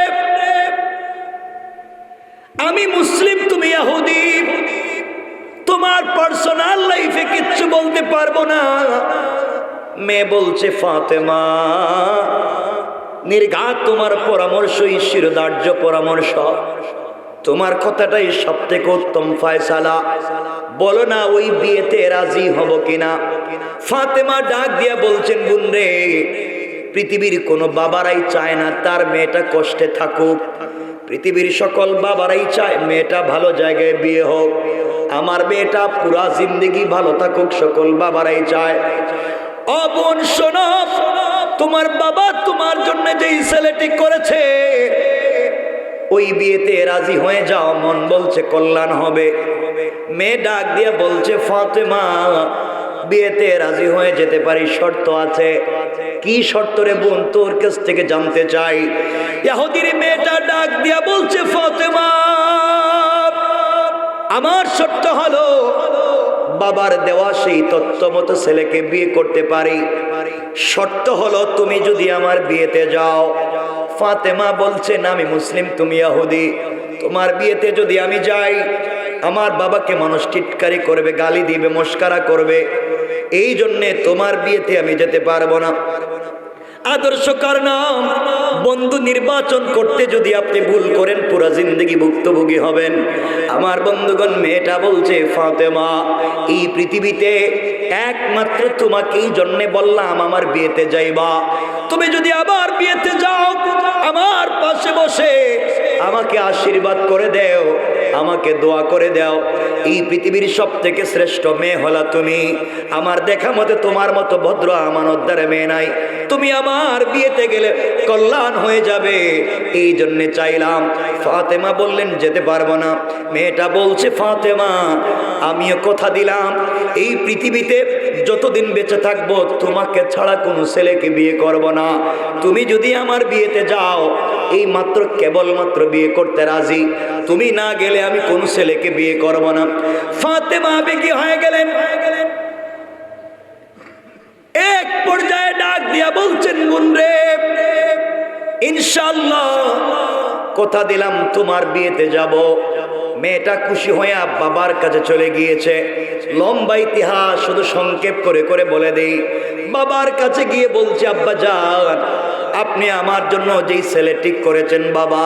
আমি মুসলিম, তুমি ইহুদি, তোমার পার্সোনাল লাইফে কিচ্ছু বলতে পারবো না। মেয়ে বলছে, ফাতেমা নির্ঘাত তোমার পরামর্শই শিরোধার্য পরামর্শ, তোমার কথাটাই সব থেকে উত্তম ফয়সালা। বলো না ওই বিয়েতে রাজি হব কিনা? ফাতেমা ডাক দিয়া বলছেন, বোন রে পৃথিবীর কোনো বাবারাই চায় না তার মেয়েটা কষ্টে থাকুক, পৃথিবীর সকল বাবারাই চায় মেয়েটা ভালো জায়গায় বিয়ে হোক, আমার মেয়েটা পুরা জিন্দেগি ভালো থাকুক, সকল বাবারাই চায়। ও বোন শোনো, তোমার বাবা তোমার জন্য যেই ছেলেটি করেছে ওই বিয়েতে রাজি হয়ে যাও, মন বলছে কল্যাণ হবে। মেয়ে ডাক দিয়ে বলছে, ফাতেমা বিয়েতে রাজি হয়ে যেতে পারি, শর্ত আছে। কি শর্ত রে বোন? তোর কাছ থেকে জানতে চাই। ইহুদির মেয়েটা ডাক দিয়া বলছে, ফাতেমা আমার শর্ত হলো বাবার দেওয়া সেই তত্ত্ব মতো ছেলেকে বিয়ে করতে পারি। শর্ত হলো তুমি যদি আমার বিয়েতে যাও। ফাতেমা বলছেন, আমি মুসলিম, তুমি ইহুদি, তোমার বিয়েতে যদি আমি যাই আমার বাবাকে মানুষ টিটকারি করবে, গালি দিবে, মস্কারা করবে, এই জন্যে তোমার বিয়েতে আমি যেতে পারবো না। আদর্শ কারণ বন্ধু নির্বাচন করতে যদি আপনি ভুল করেন পুরা জিন্দগি ভুক্তভোগী হবেন। আমার বন্ধুগণ, মেয়েটা বলছে, ফাতেমা এই পৃথিবীতে একমাত্র তোমাকেই জন্য বললাম আমার বিয়েতে যাইবা। তুমি যদি আবার বিয়েতে যাও আমার পাশে বসে আমাকে আশীর্বাদ করে দেও, আমাকে দোয়া করে দাও। এই পৃথিবীর সব থেকে শ্রেষ্ঠ মেয়ে হলা তুমি। আমার দেখা মতে তোমার মতো ভদ্র আমানতদার মেয়ে নাই। তুমি আমার বিয়েতে গেলে কল্যাণ হয়ে যাবে, এই জন্য চাইলাম। ফাতেমা বললেন, যেতে পারবো না। মেয়েটা বলছে, ফাতেমা আমিও কথা দিলাম এই পৃথিবীতে যতদিন বেঁচে থাকবো তোমাকে ছাড়া কোনো ছেলেকে বিয়ে করব না। তুমি যদি আমার বিয়েতে যাও এই মাত্র কেবলমাত্র বিয়ে করতে রাজি, তুমি না গেলে আমি কোন ছেলেকে বিয়ে করব না। ফাতেমা আবেগী হয়ে গেলেন। এক পর্যায়ে ডাক দিয়া বলছেন, বোন রে ইনশাআল্লাহ কথা দিলাম তোমার বিয়েতে যাব। মেয়েটা খুশি হয়ে বাবার কাছে চলে গিয়েছে। লম্বা ইতিহাস শুধু সংক্ষেপ করে করে বলে দেই। বাবার কাছে গিয়ে বলছে, আব্বা জান আপনি আমার জন্য যেই ছেলে ঠিক করেছেন বাবা,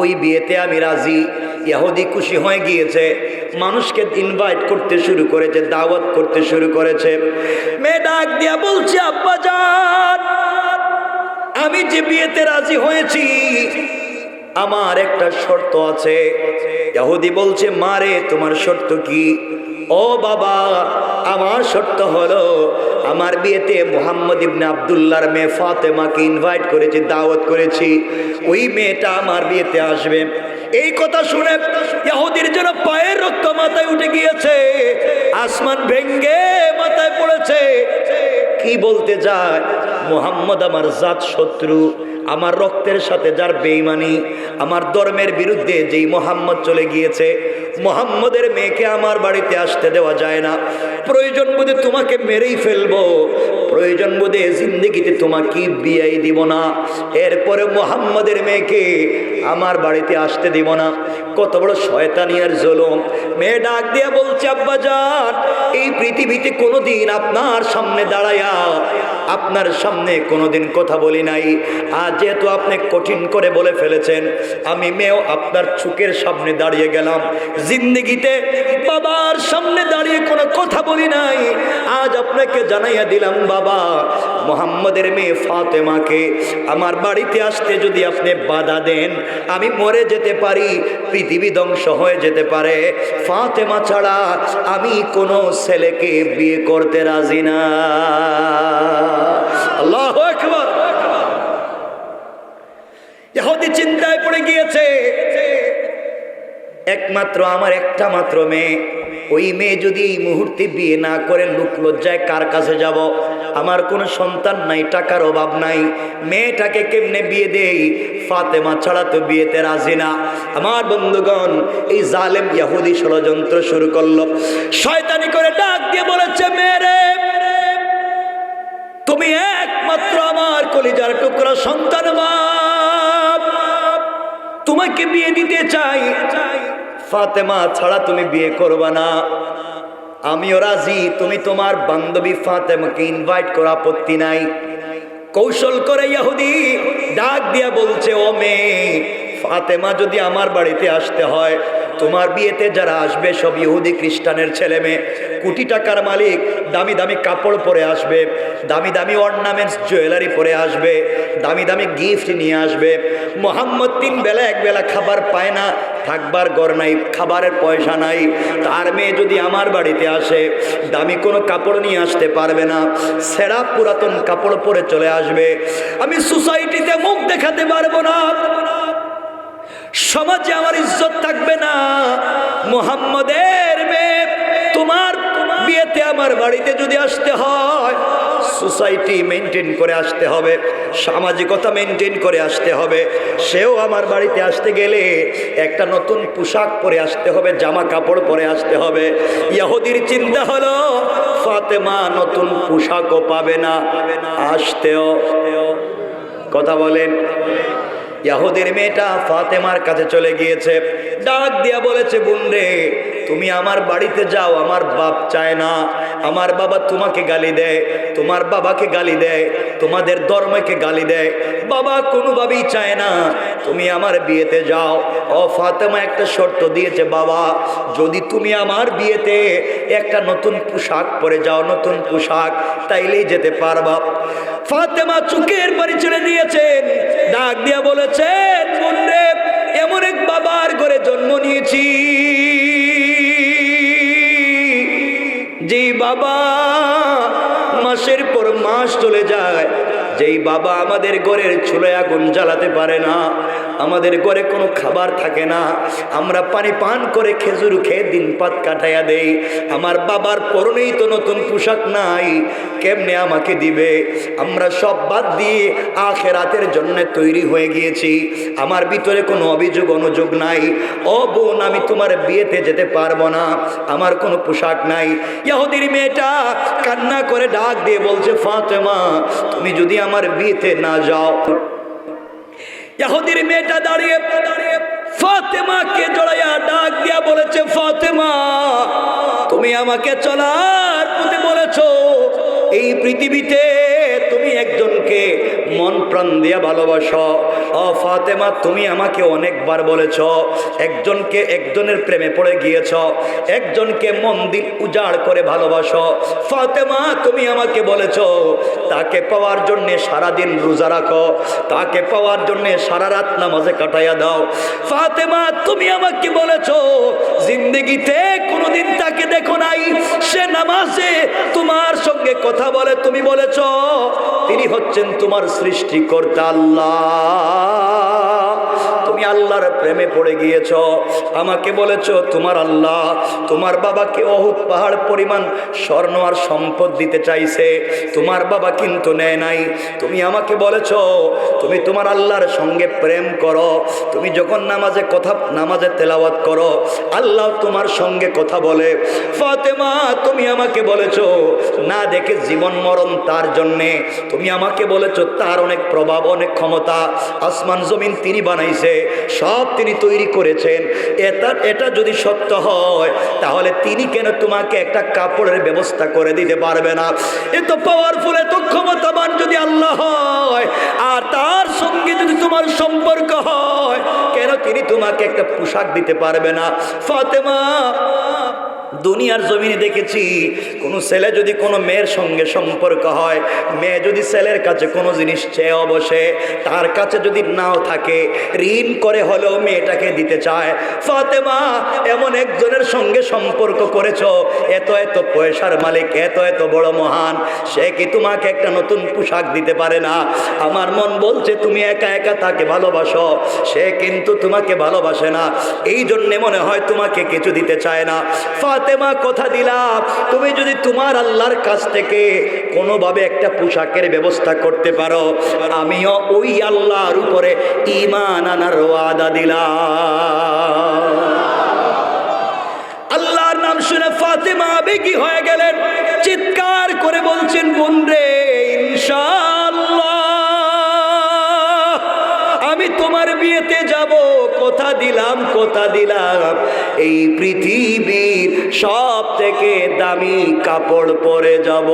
ওই বিয়েতে আমি রাজি। ইহুদি খুশি হয়ে গিয়েছে, মানুষকে ইনভাইট করতে শুরু করেছে, দাওয়াত করতে শুরু করেছে। মেয়ে ডাক দিয়া বলছে, আব্বা জান আমি যে বিয়েতে রাজি হয়েছি আমার একটা শর্ত আছে। ইহুদি বলছে, মারে তোমার শর্ত কি? ও বাবা আমার শর্ত হলো আমার বিয়েতে মুহাম্মদ ইবনে আব্দুল্লাহর মেয়ে ফাতেমাকে ইনভাইট করেছি, দাওয়াত করেছি, ওই মেয়েটা আমার বিয়েতে আসবে। এই কথা শুনে ইহুদির যেন পায়ের রক্ত মাথায় উঠে গিয়েছে, আসমান ভেঙ্গে মাথায় পড়েছে। কি বলতে যায়? মুহাম্মদ আমার জাত শত্রু, আমার রক্তের সাথে যার বেঈমানি, আমার ধর্মের বিরুদ্ধে যেই মুহাম্মদ চলে গিয়েছে, মুহাম্মদের মেয়েকে আমার বাড়িতে আসতে দেওয়া যায় না। প্রয়োজন বোধে তোমাকে মেরেই ফেলবো, প্রয়োজন বোধে জিন্দেগিতে তোমাকে বিয়েই দিব না, এরপরে মুহাম্মদের মেয়েকে আমার বাড়িতে আসতে দিব না। কত বড় শয়তানি আর জুলুম! মেয়ে ডাক দিয়া বলছে, আব্বাজান, এই পৃথিবীতে কোনোদিন আপনার সামনে দাঁড়ায়া আপনার সামনে কোনোদিন কথা বলি নাই, আজ যেহেতু আপনি কঠিন করে বলে ফেলেছেন, আমি মেয়েও আপনার চোখের সামনে দাঁড়িয়ে গেলাম। জিন্দেগিতে বাবার সামনে দাঁড়িয়ে কোনো কথা বলি নাই, আজ আপনাকে জানাইয়া দিলাম বাবা, মুহাম্মদের মেয়ে ফাতেমাকে আমার বাড়িতে আসতে যদি আপনি বাধা দেন, আমি মরে যেতে পারি, পৃথিবী ধ্বংস হয়ে যেতে পারে, ফাতেমা ছাড়া আমি কোনো ছেলেকে বিয়ে করতে রাজি না। আল্লাহু আকবার! ইহুদি চিন্তায় পড়ে গিয়েছে, একমাত্র আমার একটা মাত্র মেয়ে, ওই মেয়ে যদি এই মুহূর্তে বিয়ে না করে লোক লজ্জায় কার কাছে যাব? আমার কোনো সন্তান নাই, টাকার অভাব নাই, মেয়েটাকে কেমনে বিয়ে দেই? ফাতেমা ছাড়া তো বিয়েতে রাজি না। আমার বন্ধুগণ, এই জালেম ইহুদি ষড়যন্ত্র শুরু করলো, শয়তানি করে ডাক দিয়ে বলেছে, মেরে তুমি একমাত্র আমার কলিজার টুকরা সন্তান, বাপ তোমাকে বিয়ে দিতে চাই, ফাতেমা ছাড়া তুমি বিয়ে করবা না, আমিও রাজি, তুমি তোমার বান্ধবী ফাতেমাকে ইনভাইট করা আপত্তি নাই। কৌশল করে ইহুদি ডাক দিয়া বলছে, ও মেয়ে, ফাতেমা যদি আমার বাড়িতে আসতে হয়, তোমার বিয়েতে যারা আসবে সব ইহুদি খ্রিস্টানের ছেলে মেয়ে, কোটি টাকার মালিক, দামি দামি কাপড় পরে আসবে, দামি দামি অর্নামেন্টস জুয়েলারি পরে আসবে, দামি দামি গিফট নিয়ে আসবে। মুহাম্মদ 3 বেলা 1 বেলা খাবার পায় না, থাকবার ঘর নাই, খাবারের পয়সা নাই, তার মেয়ে যদি আমার বাড়িতে আসে, দামি কোনো কাপড় নিয়ে আসতে পারবে না, ছেঁড়া পুরাতন কাপড় পরে চলে আসবে, আমি সোসাইটিতে মুখ দেখাতে পারবো না, সমাজে আমার ইজ্জত থাকবে না। মুহাম্মদের মেয়ে তোমার বিয়েতে আমার বাড়িতে যদি আসতে হয়, সোসাইটি মেনটেন করে আসতে হবে, সামাজিকতা মেনটেন করে আসতে হবে, সেও আমার বাড়িতে আসতে গেলে একটা নতুন পোশাক পরে আসতে হবে, জামা কাপড় পরে আসতে হবে। ইহুদির চিন্তা হলো, ফাতেমা নতুন পোশাকও পাবে না, আসতেও, কথা বলেন, ইহুদির মেয়েটা ফাতেমার কাছে চলে গিয়েছে, ডাক দিয়া বলেছে, বোন রে, তুমি আমার বাড়িতে যাও, আমার বাপ চায় না, আমার বাবা তোমাকে গালি দেয়, তোমার বাবাকে গালি দেয়, তোমাদের ধর্মকে গালি দেয়, বাবা কোনোভাবেই চায় না তুমি আমার বিয়েতে যাও। ও ফাতেমা একটা শর্ত দিয়েছে, বাবা যদি তুমি আমার বিয়েতে একটা নতুন পোশাক পরে যাও, নতুন পোশাক, তাইলেই যেতে পারবা। ফাতেমা চোখের পানি ছেড়ে দিয়েছেন, ডাক দিয়া বলেছেন, বোন রে, এমন এক বাবার ঘরে জন্ম নিয়েছি, যে বাবা মাসের পর মাস চলে যায়, যেই বাবা আমাদের ঘরের চুলায় আগুন জ্বালাতে পারে না, আমাদের ঘরে কোনো খাবার থাকে না, আমরা পানি পান করে খেজুর খেয়ে দিনপাত কাটাইয়া দেই, আমার বাবার পরনেই তো নতুন পোশাক নাই, কেমনে আমাকে দিবে? আমরা সব বাদ দিয়ে আখিরাতের জন্য তৈরি হয়ে গিয়েছি, আমার ভিতরে কোনো অভিযোগ অনুযোগ নাই, ও বোন আমি তোমার বিয়েতে যেতে পারবো না, আমার কোনো পোশাক নাই। ইহুদির মেয়েটা কান্না করে ডাক দিয়ে বলছে, ফাতেমা তুমি যদি আমার বিয়েতে না যাও। ইহুদির মেয়েটা দাঁড়িয়ে ফাতেমাকে জড়াইয়া ডাক দিয়া বলেছে, ফাতেমা তুমি আমাকে চলার পথে বলেছো, এই পৃথিবীতে তুমি একজনকে মন প্রাণ দিয়া ভালোবাসো। ও ফাতেমা তুমি আমাকে অনেকবার বলেছ, একজনের প্রেমে পড়ে গিয়েছ, একজনকে মন দিল উজাড় করে ভালোবাসো। ফাতেমা তুমি আমাকে বলেছ তাকে পাওয়ার জন্য সারাদিন রোজা রাখো, তাকে পাওয়ার জন্য সারা রাত নামাজে কাটাইয়া দাও। ফাতেমা তুমি আমাকে বলেছ জিন্দেগিতে কোনোদিন তাকে দেখো নাই, সে নামাজে তোমার সঙ্গে কথা বলে, তুমি বলেছ তিনি হচ্ছেন তোমার সৃষ্টিকর্তা আল্লাহ। তুমি আল্লাহর প্রেমে পড়ে গিয়েছ। আমাকে বলেছ তোমার আল্লাহ তোমার বাবাকে উহুদ পাহাড় পরিমাণ স্বর্ণ আর সম্পদ দিতে চাইছে, তোমার বাবা কিন্তু নেয় নাই। তুমি আমাকে বলেছ তুমি তোমার আল্লাহর সঙ্গে প্রেম করো, তুমি যখন নামাজে তেলাওয়াত করো আল্লাহ তোমার সঙ্গে কথা বলে। ফাতেমা তুমি আমাকে বলেছ না দেখে জীবন মরণ তার জন্যে, তুমি আমাকে বলেছ তার অনেক প্রভাব অনেক ক্ষমতা, আসমান জমিন তিনি বানাইছে, সব তিনি তৈরি করেছেন। এটা যদি সত্য হয় তাহলে তিনি কেন তোমাকে একটা কাপড়ের ব্যবস্থা করে দিতে পারবে না? এত পাওয়ারফুল এত ক্ষমতাবান যদি আল্লাহ হয় আর তার সঙ্গে যদি তোমার সম্পর্ক হয় কেন তিনি তোমাকে একটা পোশাক দিতে পারবে না? ফাতেমা দুনিয়ার জমিনে দেখেছি কোনো ছেলে যদি কোনো মেয়ের সঙ্গে সম্পর্ক হয়, মেয়ে যদি ছেলের কাছে কোনো জিনিস চেয়ে বসে, তার কাছে যদি নাও থাকে ঋণ করে হলেও মেয়েটাকে দিতে চায়। ফাতেমা এমন একজনের সঙ্গে সম্পর্ক করেছ, এত এত পয়সার মালিক, এত এত বড় মহান, সে কি তোমাকে একটা নতুন পোশাক দিতে পারে না? আমার মন বলছে তুমি একা একা তাকে ভালোবাসো, সে কিন্তু তোমাকে ভালোবাসে না, এই জন্যে মনে হয় তোমাকে কিছু দিতে চায় না। ফাতেমা কথা দিলাম তুমি যদি তোমার আল্লাহর কাছ থেকে কোনোভাবে একটা পোশাকের ব্যবস্থা করতে পারো আমিও ওই আল্লাহর উপরে ঈমান আনার ওয়াদা দিলাম। আল্লাহর নাম শুনে ফাতেমা আবেগী হয়ে গেলেন, চিৎকার করে বলছেন বোন রে ইনশাআল্লাহ আমি তোমার বিয়েতে যাব, কথা দিলাম কথা দিলাম এই পৃথিবীর সব থেকে দামি কাপড় পরে যাব।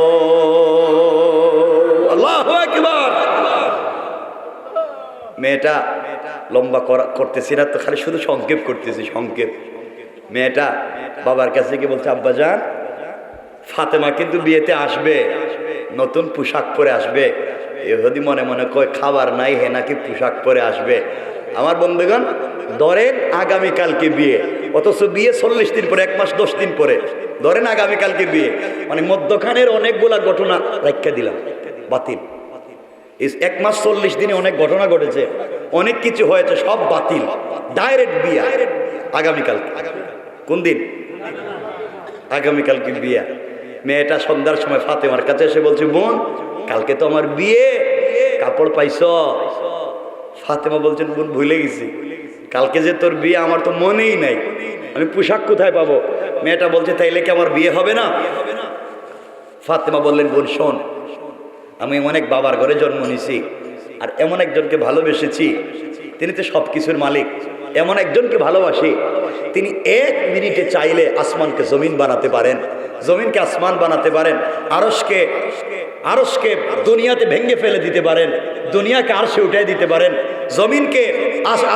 আল্লাহু আকবার। মেয়েটা লম্বা করতেছি না তো, খালি শুধু সংক্ষেপ করতেছি সংক্ষেপ। মেয়েটা বাবার কাছে গিয়ে বলছে আব্বাজান ফাতেমা কিন্তু বিয়েতে আসবে, নতুন পোশাক পরে আসবে। ইহুদি মনে মনে কয় খাবার নাই হে নাকি পোশাক পরে আসবে। আমার বন্ধুগণ ধরেন আগামীকালকে বিয়ে, অথচ বিয়ে 40 দিন পরে, 1 মাস 10 দিন পরে, ধরেন আগামীকালকে বিয়ে, মানে মধ্যখানের অনেকগুলা ঘটনা রাখা দিলাম বাতিল। 1 মাস 40 দিনে অনেক ঘটনা ঘটেছে, অনেক কিছু হয়েছে, সব বাতিল। ডাইরেক্ট বিয়া আগামীকাল। কোন দিন? আগামীকালকে বিয়া। মেয়েটা সন্ধ্যার সময় ফাতেমার কাছে এসে বলছে বোন কালকে তো আমার বিয়ে, কাপড় পাইছ? ফাতেমা বলছেন বোন ভুলে গেছি, কালকে যে তোর বিয়ে আমার তো মনেই নাই, আমি পোশাক কোথায় পাবো? মেয়েটা বলছে তাইলে কি আমার বিয়ে হবে না? ফাতেমা বললেন বোন শোন, আমি অনেক বাবার ঘরে জন্ম নিয়েছি আর এমন একজনকে ভালোবেসেছি, তিনি তো সব কিছুর মালিক, এমন একজনকে ভালোবাসি তিনি 1 মিনিটে চাইলে আসমানকে জমিন বানাতে পারেন, জমিনকে আসমান বানাতে পারেন, আরশকে দুনিয়াতে ভেঙে ফেলে দিতে পারেন, দুনিয়াকে আরশে উঠাই দিতে পারেন, জমিনকে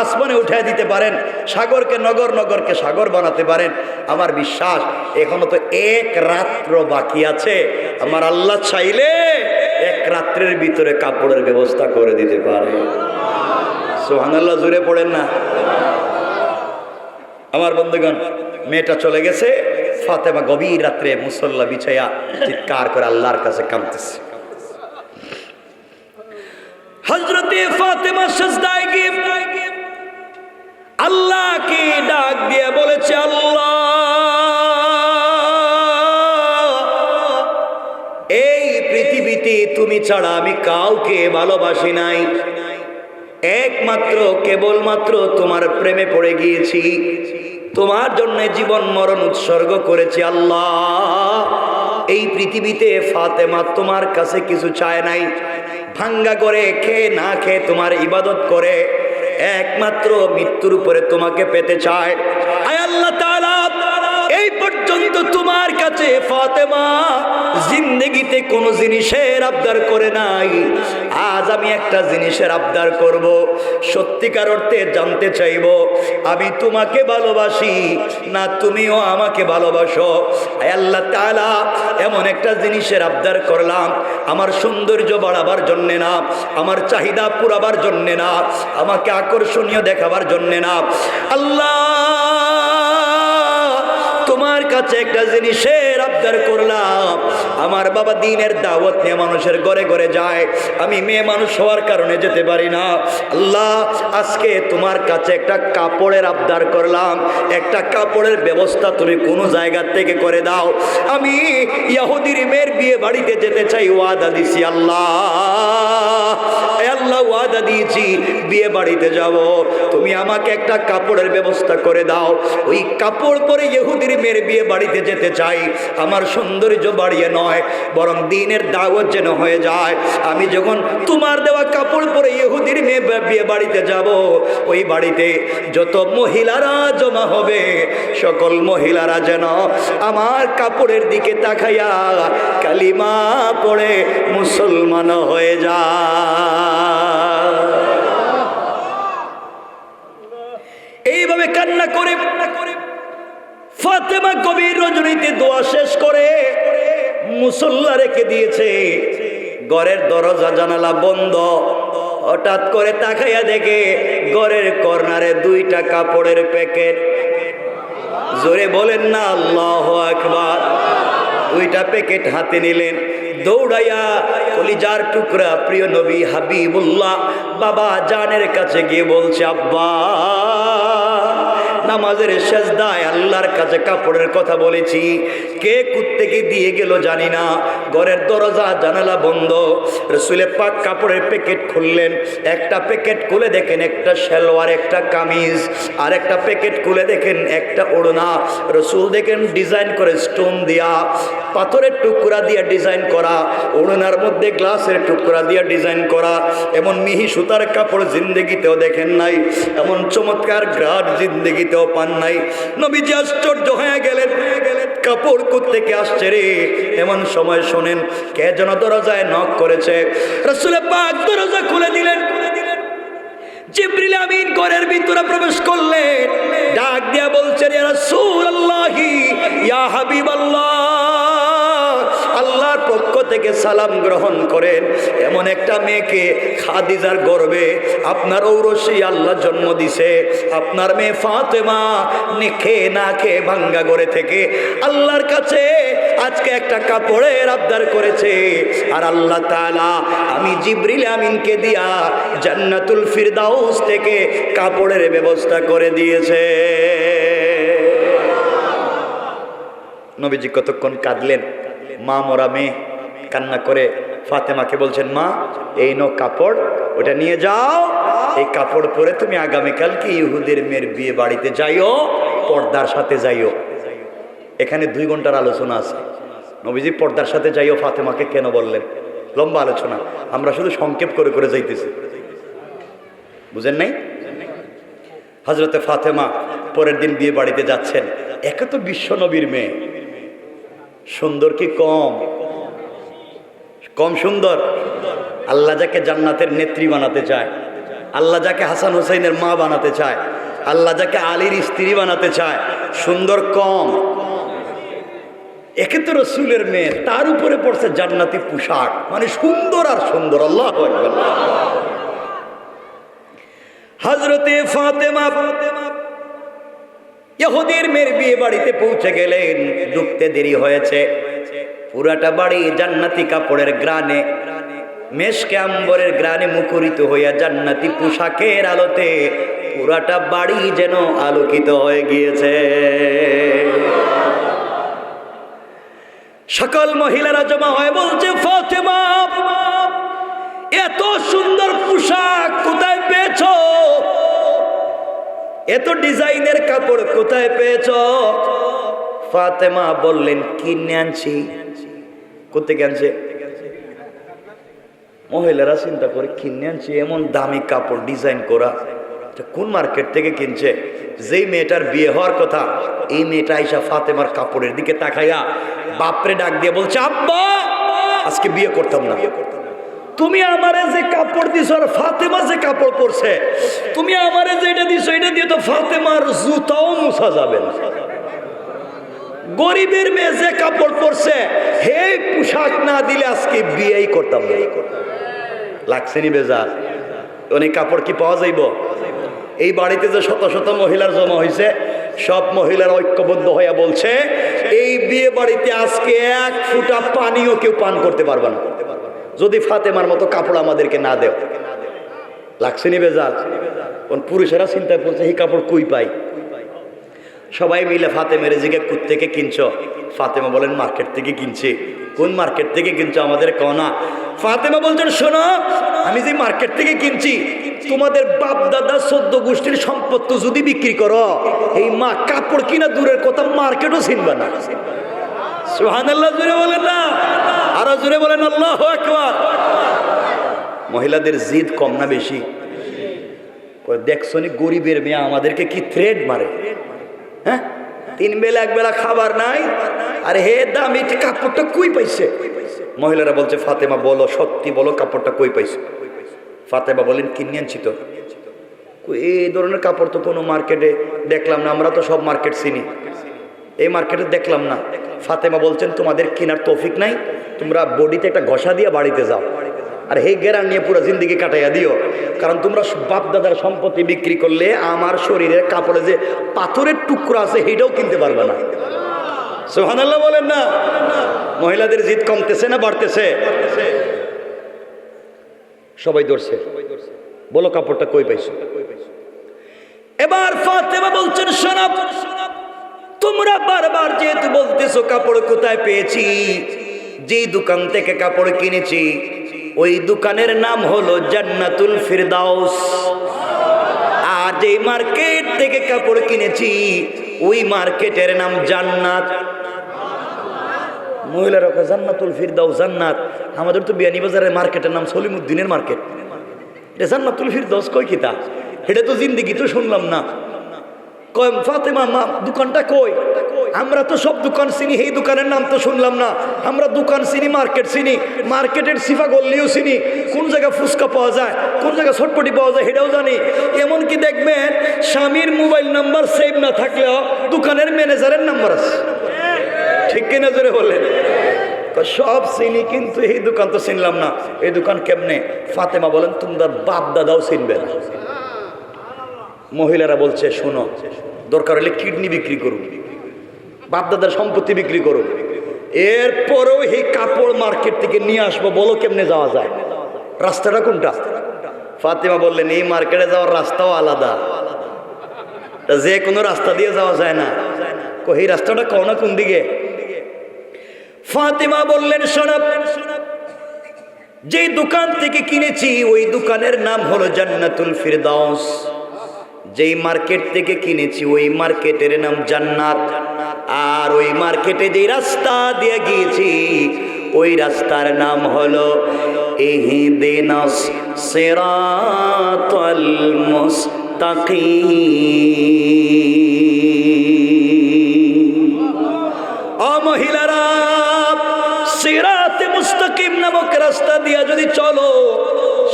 আসমানে উঠাই দিতে পারেন, সাগরকে নগরকে সাগর বানাতে পারেন। আমার বিশ্বাস এখনো তো 1 রাত্র বাকি আছে, আমার আল্লাহ চাইলে 1 রাত্রের ভিতরে কাপড়ের ব্যবস্থা করে দিতে পারে। সুবহানাল্লাহ, জোরে পড়েন না। আমার বন্ধুগণ মেয়েটা চলে গেছে, ফাতেমা গভীর রাত্রে মুসল্লা বিছাইয়া চিৎকার করে আল্লাহর কাছে কাঁদতেছে। হযরতে ফাতেমা সিজদায় গিয়ে আল্লাহকে ডাক দিয়ে বলেছে আল্লাহ এই পৃথিবীতে তুমি ছাড়া আমি কাউকে ভালোবাসি নাই, একমাত্র কেবলমাত্র তোমার প্রেমে পড়ে গিয়েছি, তোমার জন্য জীবন মরণ উৎসর্গ করেছি। আল্লাহ এই পৃথিবীতে ফাতেমা তোমার কাছে কিছু চায় নাই, ভাঙ্গা করে খেয়ে না খেয়ে তোমার ইবাদত করে একমাত্র মৃত্যুর উপরে তোমাকে পেতে চায়। আয় আল্লাহ তাআলা এই পর্যন্ত তোমার কাছে ফাতেমা জিন্দেগিতে কোনো জিনিসের আবদার করে নাই, আজ আমি একটা জিনিসের আবদার করব, সত্যিকার অর্থে জানতে চাইব আমি তোমাকে ভালোবাসি না তুমিও আমাকে ভালোবাসো। আয় আল্লাহ তাআলা এমন একটা জিনিসের আবদার করলাম, আমার সৌন্দর্য বাড়াবার জন্যে না, আমার চাহিদা পুরাবার জন্যে না, আমাকে আকর্ষণীয় দেখাবার জন্যে না, আল্লাহ তোমার কাছে একটা জিনিসের আবদার করলাম, আমার বাবা দ্বীনের দাওয়াত নিয়ে মানুষের ঘরে ঘরে যায়, আমি মেয়ে মানুষ হওয়ার কারণে যেতে পারি না। আল্লাহ, আজকে তোমার কাছে একটা কাপড়ের আবদার করলাম, একটা কাপড়ের ব্যবস্থা তুমি কোনো জায়গা থেকে করে দাও। আমি ইহুদির মেয়ের বিয়ে বাড়িতে যেতে চাই, ওয়াদা দিছি আল্লাহ, আল্লাহ ওয়াদা দিয়েছি বিয়ে বাড়িতে যাব, তুমি আমাকে একটা কাপড়ের ব্যবস্থা করে দাও। ওই কাপড় পরে ইহুদির মেয়ের বিয়ে বাড়িতে যেতে চাই, আমার সৌন্দর্য বাড়িয়ে নয়, বরং দ্বীনের দাওয়াত যেন হয়ে যায়। আমি যখন তোমার দেওয়া কাপড় পরে ইহুদির মেয়ে বিয়ে বাড়িতে যাব, ওই বাড়িতে যত মহিলারা জমা হবে, সকল মহিলারা যেন আমার কাপড়ের দিকে তাকাইয়া কালিমা পড়ে মুসলমান হয়ে যায়। এইভাবে কান্না করে ফাতেমা গভীর রজনীতে দোয়া শেষ করে মুসল্লা রেখে দিয়েছে। ঘরের দরজা জানালা বন্ধ, হঠাৎ করে তাকাইয়া দেখে ঘরের কর্নারে 2টা কাপড়ের প্যাকেট। জোরে বলেন না আল্লাহু আকবার। 2টা প্যাকেট হাতে নিলেন, দৌড়াইয়া কলিজার টুকরা প্রিয় নবী হাবিবুল্লাহ বাবা জানের কাছে গিয়ে বলছে, আব্বা, নামাজের সেজদায় আল্লাহর কাছে কাপড়ের কথা বলেছি, কে কুত্তেকে দিয়ে গেল জানি না, ঘরের দরজা জানালা বন্ধ। রাসূলে পাক কাপড়ের প্যাকেট খুললেন, একটা প্যাকেট খুলে দেখেন একটা সালোয়ার, একটা কামিজ, আর একটা প্যাকেট খুলে দেখেন একটা ওড়না। রাসূল দেখেন ডিজাইন করে স্টোন দিয়া, পাথরের টুকরা দিয়া ডিজাইন করা, ওড়নার মধ্যে গ্লাসের টুকরা দিয়া ডিজাইন করা। এমন মিহি সুতার কাপড় জিন্দেগিতেও দেখেন নাই, এমন চমৎকার গ্রাড জিন্দেগিতেও পান নাই। নবীজি আশ্চর্য হয়ে গেলেন, কাপড় কোত্থেকে আসছে রে? এমন সময় শোনেন কে যেন দরজায় নক করেছে। রাসূলে পাক দরজা খুলে দিলেন, জিবরিল আমিন ঘরের ভিতরে প্রবেশ করলেন, ডাক দিয়া বলছেন, ইয়া রাসূলুল্লাহি, ইয়া হাবিবাল্লাহ, আল্লাহর পক্ষ থেকে সালাম গ্রহণ করেন। এমন একটা মেয়েকে খাদিজার গর্ভে আপনার ঔরসী আল্লাহ জন্ম দিছে। আপনার মেয়ে ফাতেমা খেয়ে না খেয়ে ভাঙ্গা ঘরে থেকে আল্লাহর কাছে আজকে একটা কাপড়ের আবদার করেছে, আর আল্লাহ তাআলা আমি জিবরিল আমিনকে দিয়া জান্নাতুল ফিরদাউস থেকে কাপড়ের ব্যবস্থা করে দিয়েছে। নবীজি কতক্ষণ কাঁদলেন, মা মরা মেয়ে কান্না করে ফাতেমাকে বলছেন, মা এই নো কাপড়, ওটা নিয়ে যাও, এই কাপড় পরে তুমি আগামীকালকে ইহুদের মেয়ের বিয়ে বাড়িতে যাইও, পর্দার সাথে যাইও। এখানে 2 ঘন্টার আলোচনা আছে। নবীজি পর্দার সাথে যাইও ফাতেমাকে কেন বললেন? লম্বা আলোচনা, আমরা শুধু সংক্ষেপ করে করে যাইতেছি, বুঝেন নাই? হযরতে ফাতেমা পরের দিন বিয়ে বাড়িতে যাচ্ছেন। একে তো বিশ্ব নবীর মেয়ে, সুন্দর কি কম? কম সুন্দর? আল্লাহ যাকে জান্নাতের নেত্রী বানাতে চায়, আল্লাহ যাকে হাসান হুসাইনের মা বানাতে চায়, আল্লাহ যাকে আলীর স্ত্রী বানাতে চায়, সুন্দর কম? একে তো রসুলের মেয়ে, তার উপরে পড়ছে জান্নাতি পোশাক, মানে সুন্দর আর সুন্দর। আল্লাহু আকবার। হযরতে ফাতেমা ইহুদির মেয়ের বিয়ে বাড়িতে পৌঁছে গেলেন। ঢুকতে দেরি হয়েছে, পুরাটা বাড়ি জান্নাতি কাপড়ের গ্রানে, মেশকে আম্বরের গ্রানে মুখরিত হইয়া জান্নাতি পোশাকের আলোতে পুরাটা বাড়ি যেন আলোকিত হয়ে গিয়েছে। সকল মহিলারা জমা হয়ে বলছে, ফাতেমা, এত সুন্দর পোশাক কোথায় পেয়েছো? এত ডিজাইনের কাপড় কোথায় পেয়েছো? ফাতেমা বললেন, কিনে আনছি। কোথেকে আনছে? মহিলারা চিন্তা করে, কিনে আনছি, এমন দামি কাপড় ডিজাইন করা, কোন মার্কেট থেকে কিনছে? যেই মেয়েটার বিয়ে হওয়ার কথা, এই মেয়েটা আইসা ফাতেমার কাপড়ের দিকে তাকাইয়া বাপরে ডাক দিয়ে বলছে, আব্বা, আজকে বিয়ে করতাম না। তুমি আমারে যে কাপড় দিছো আর ফাতেমা যে কাপড় পরছে, তুমি আমারে যে এটা দিছো, এটা দিয়ে তো ফাতেমার জুতাও মুছা যাবে না। গরিবের মেয়ে যে কাপড় পরছে, হে পোশাক না দিলে আজকে বিয়েই করতাম না। লাগছে নি বেজার? অনেক কাপড় কি পাওয়া যাইব? এই বাড়িতে যে শত শত মহিলার জমা হয়েছে, সব মহিলার ঐক্যবদ্ধ হইয়া বলছে, এই বিয়ে বাড়িতে আজকে এক ফুটা পানিও কেউ পান করতে পারবে না যদি ফাতেমার মতো কাপড় আমাদেরকে না দেও। লাগছে নি বেজাল? কোন পুরুষেরা চিন্তায় পড়ছে এই কাপড় কই পাই। সবাই মিলে ফাতেমের জিগে কোত্থেকে কিনছো? ফাতেমা বলেন মার্কেট থেকে কিনছি। কোন মার্কেট থেকে কিনছো আমাদের কও না। ফাতেমা বলছেন শোনো, আমি যে মার্কেট থেকে কিনছি তোমাদের বাপ দাদা 14 গোষ্ঠীর সম্পত্তি যদি বিক্রি করো, এই মা কাপড় কিনা দূরের কথা মার্কেটও চিনবে না। সুবহানাল্লাহ জোরে বলেন না, আরো জোরে বলেন আল্লাহু আকবার। মহিলাদের জিদ কম না বেশি? দেখছো নি গরিবের মেয়ে আমাদেরকে কি থ্রেড মারে। হ্যাঁ, 3 বেলা 1 বেলা খাবার নাই, আর হে দামি কাপড়টা কই পাইছে? মহিলারা বলছে ফাতেমা বলো, সত্যি বলো, কাপড়টা কই পাইছে? ফাতেমা বলেন কিনে আনছি তো। এই ধরনের কাপড় তো কোনো মার্কেটে দেখলাম না, আমরা তো সব মার্কেট চিনি, এই মার্কেটে দেখলাম না। ফাতেমা বলছেন তোমাদের কেনার তৌফিক নাই, তোমরা বডিতে একটা ঘষা দিয়ে বাড়িতে যাও, আর হে গেরান নিয়ে পুরো জিন্দিগি কাটাইয়া দিও। কারণ তোমরা বাপ দাদার সম্পত্তি বিক্রি করলে আমার শরীরের কাপড়ে যে পাথরের টুকরো আছে সেটাও কিনতে পারবে না। সুবহানাল্লাহ বলেন না। মহিলাদের জিদ কমতেছে না বাড়তেছে? সবাই ধরছে, বলো কাপড়টা কই পাইছো? এবার ফাতেমা বলছেন শোনো, তোমরা বারবার যেহেতু বলতেছো কাপড় কোথায় পেয়েছি, যে দোকান থেকে কাপড় কিনেছি ওই দোকানের নাম হলো জান্নাতুল ফিরদাউস। আর যে মার্কেট থেকে কাপড় কিনেছি ওই মার্কেটের নাম জান্নাত। মহিলারা জান্নাতুল ফিরদাউস জান্নাত, আমাদের তো বিয়ানীবাজারের মার্কেটের নাম সলিমুদ্দিনের মার্কেট, এটা জান্নাতুল ফিরদাউস কই কিতা? এটা তো জিন্দেগি তো শুনলাম না। কয় ফাতেমা মা দোকানটা কই? আমরা তো সব দোকান চিনি, এই দোকানের নাম তো শুনলাম না। আমরা দোকান চিনি, মার্কেট চিনি, মার্কেটের সিফা গল্লিও চিনি, কোন জায়গায় ফুচকা পাওয়া যায়, কোন জায়গায় ছটপটি পাওয়া যায় সেটাও জানি। এমনকি দেখবেন স্বামীর মোবাইল নাম্বার সেভ না থাকলেও দোকানের ম্যানেজারের নাম্বার আছে। ঠিক কিনা জোরে বললেন? সব চিনি, কিন্তু এই দোকান তো চিনলাম না। এই দোকান কেমনে? ফাতেমা বলেন তোমার বাপ দাদাও চিনবে না। মহিলারা বলছে শোনো, দরকার হলে কিডনি বিক্রি করুন, বাপ দাদার সম্পত্তি বিক্রি করুন, এরপরেও এই কাপড় মার্কেট থেকে নিয়ে আসবো। বলো কেমনে যাওয়া যায়? রাস্তাটা কোনটা? ফাতেমা বললেন এই মার্কেটে যাওয়ার রাস্তাও আলাদা, যে কোনো রাস্তা দিয়ে যাওয়া যায় না। এই রাস্তাটা কও না কোন দিকে? ফাতেমা বললেন শোনো, যে দোকান থেকে কিনেছি ওই দোকানের নাম হলো জান্নাতুল ফিরদাউস। যেই মার্কেট থেকে কিনেছি ওই মার্কেটের নাম জান্নাত। আর ওই মার্কেটে যে রাস্তা দিয়ে গিয়েছি ওই রাস্তার নাম হলো ইহদিনাস সিরাতাল মুস্তাকিম। ও মহিলারা, সিরাতে মুস্তাকিম নামক রাস্তা দিয়া যদি চলো,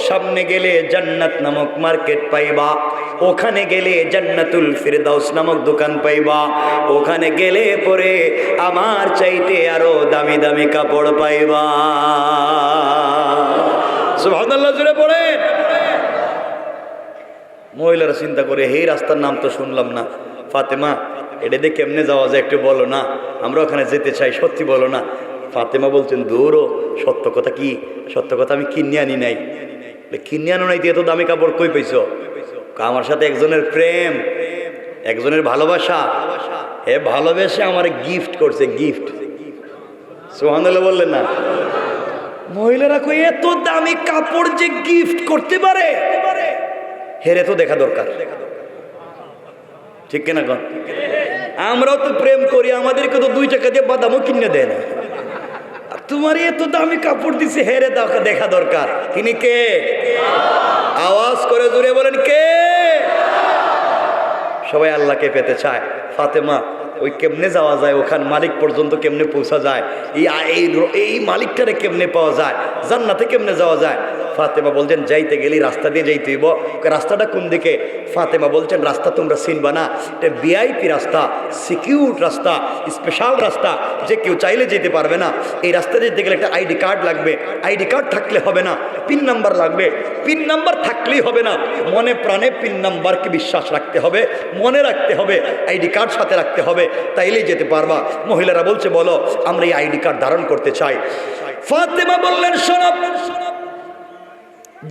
সামনে গেলে জান্নাত নামক মার্কেট পাইবা, ওখানে গেলে জান্নাতুল ফিরদাউস নামক দোকান পাইবা, ওখানে গেলে পরে আমার চাইতে আরো দামি দামি কাপড় পাইবা। সুবহানাল্লাহ জোরে পড়েন। মহিলারা চিন্তা করে এই রাস্তার নাম তো শুনলাম না। ফাতেমা এটা দিয়ে কেমনে যাওয়া যায় একটু বলো না, আমরা ওখানে যেতে চাই, সত্যি বলো না। ফাতেমা বলছেন দূরও সত্য কথা। কি সত্য কথা? আমি কিনে আনি নাই। কিনে আনো নাই দিয়ে তো দামি কাপড় কই পাইছো? আমার সাথে একজনের প্রেম, একজনের ভালোবাসা, হে ভালোবেসে আমার গিফট করছে, গিফট। সুবহানাল্লাহ বললেন না? মহিলারা কই এত দামি কাপড় যে গিফট করতে পারে, হেরে তো দেখা দরকার। ঠিক কিনা কন? আমরাও তো প্রেম করি, আমাদেরকে তো 2 টাকা দিয়ে বাদামও কিনে দেয় না। তোমার এত দামি কাপড় দিছে, হেরে দেখা দরকার। তিনি কে? আওয়াজ করে জোরে বলেন কে? সবাই আল্লাহকে পেতে চায়। ফাতেমা ওই কেমনে যাওয়া যায়, ওখান মালিক পর্যন্ত কেমনে পৌঁছা যায়, এই মালিকটারে কেমনে পাওয়া যায়, জান্নাতে কেমনে যাওয়া যায়? ফাতেমা বলছেন যাইতে গেলি রাস্তা দিয়ে যাইতে হইব। রাস্তাটা কোন দিকে? ফাতেমা বলছেন রাস্তা তোমরা চিনবা না, এটা ভিআইপি রাস্তা, সিকিউর রাস্তা, স্পেশাল রাস্তা, যে কেউ চাইলে যেতে পারবে না। এই রাস্তা যেতে গেলে একটা আইডি কার্ড লাগবে, আইডি কার্ড থাকলে হবে না, পিন নাম্বার লাগবে, পিন নাম্বার থাকলেই হবে না, মনে প্রাণে পিন নাম্বারকে বিশ্বাস রাখতে হবে, মনে রাখতে হবে, আইডি কার্ড সাথে রাখতে হবে, তাইলেই যেতে পারবা। মহিলারা বলছে বলো আমরা এই আইডি কার্ড ধারণ করতে চাই। ফাতেমা বললেন শোনো,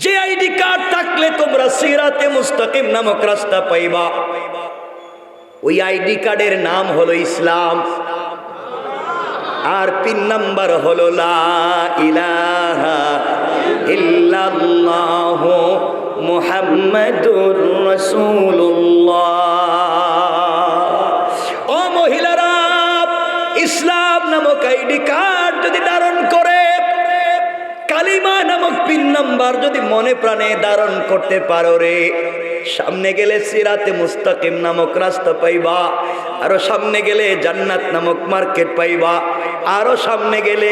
যে আইডি কার্ড থাকলে তোমরা সিরাতে মুস্তাকিম নামক রাস্তা পাইবা, ওই আইডি কার্ডের নাম হলো ইসলাম, আর পিন নাম্বার হলো লা ইলাহা ইল্লাল্লাহু মুহাম্মাদুর রাসূলুল্লাহ। ও মহিলারা, ইসলাম নামক আইডি কার্ড যদি ধারণ করে, কালিমা নামক পিন নাম্বার যদি মনে প্রাণে ধারণ করতে পারো রে, সামনে গেলে সিরাতে মুস্তাকিম নামক রাস্তা পাইবা, আরো সামনে গেলে জান্নাত নামক মার্কেট পাইবা, আরো সামনে গেলে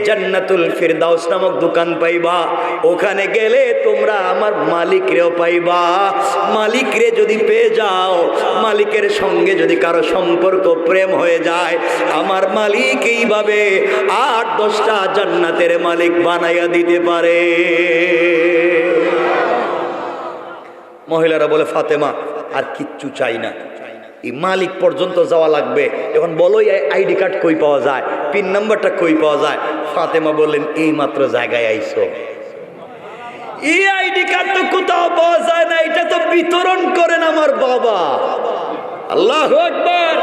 জান্নাতুল ফিরদাউস নামক দোকান পাইবা, ওখানে গেলে তোমরা আমার মালিকরেও পাইবা। মালিকরে যদি পেয়ে যাও, মালিকের সঙ্গে যদি কারো সম্পর্ক প্রেম হয়ে যায়, আমার মালিক এইভাবে 8-10টা জান্নাতের মালিক বানাইয়া দিতে পারে। মহিলারা বলে ফাতেমা আর কিচ্ছু চাই না, এই মালিক পর্যন্ত যাওয়া লাগবে, এখন বলো আইডি কার্ড কই পাওয়া যায়, পিন নাম্বারটা কই পাওয়া যায়? ফাতেমা বললেন এই মাত্র জায়গায় আইছো, এই আইডি কার্ড তো কোথাও পাওয়া যায় না, এটা তো বিতরণ করেন আমার বাবা। আল্লাহু আকবার।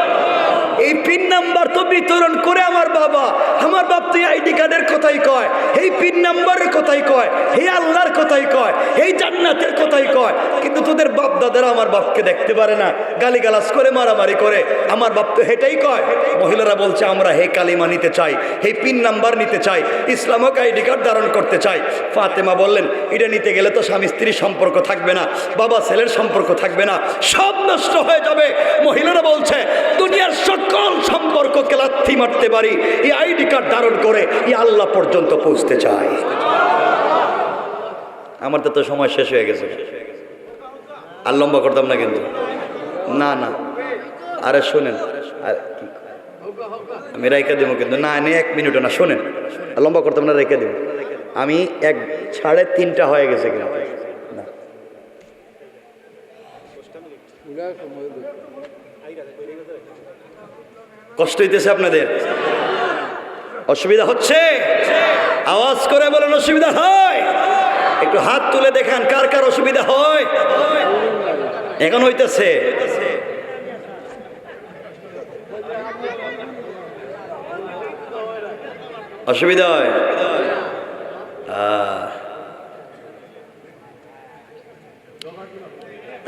এই পিন নাম্বার তো বিতরণ করে আমার বাবা। আমার বাপ তো আইডি কার্ডের কথাই কয়, এই পিন নাম্বারের কথাই কয়, এই আল্লাহর কথাই কয়, এই জান্নাতের কথাই কয়, কিন্তু তোদের বাপ দাদারা আমার বাপকে দেখতে পারে না, গালিগালাজ করে মারামারি করে, আমার বাপ তো হেটাই কয়। মহিলারা বলছে আমরা হে কালিমা নিতে চাই, এই পিন নাম্বার নিতে চাই, ইসলামক আইডি কার্ড ধারণ করতে চাই। ফাতেমা বললেন এটা নিতে গেলে তো স্বামী স্ত্রীর সম্পর্ক থাকবে না, বাবা ছেলের সম্পর্ক থাকবে না, সব নষ্ট হয়ে যাবে। মহিলারা বলছে দুনিয়ার সকল সম্পর্ককে লাথি মারতে পারি, এই আইডি কার্ড ধারণ করে এই আল্লাহ পর্যন্ত পৌঁছতে চাই। আমার তো সময় শেষ হয়ে গেছে, আর লম্বা করতাম না কিন্তু, না না আরে শোনেন, আমি রেখে দেবো কিন্তু, না 1 মিনিটও না, শোনেন, লম্বা করতাম না, রেখে দেবো। আমি 3:30 হয়ে গেছে কিনা, কষ্ট হইতেছে আপনাদের, অসুবিধা হচ্ছে? আওয়াজ করে বলেন অসুবিধা হয়? একটু হাত তুলে দেখান কার কার অসুবিধা হয়। এখন হইতেছে? অসুবিধা হয়?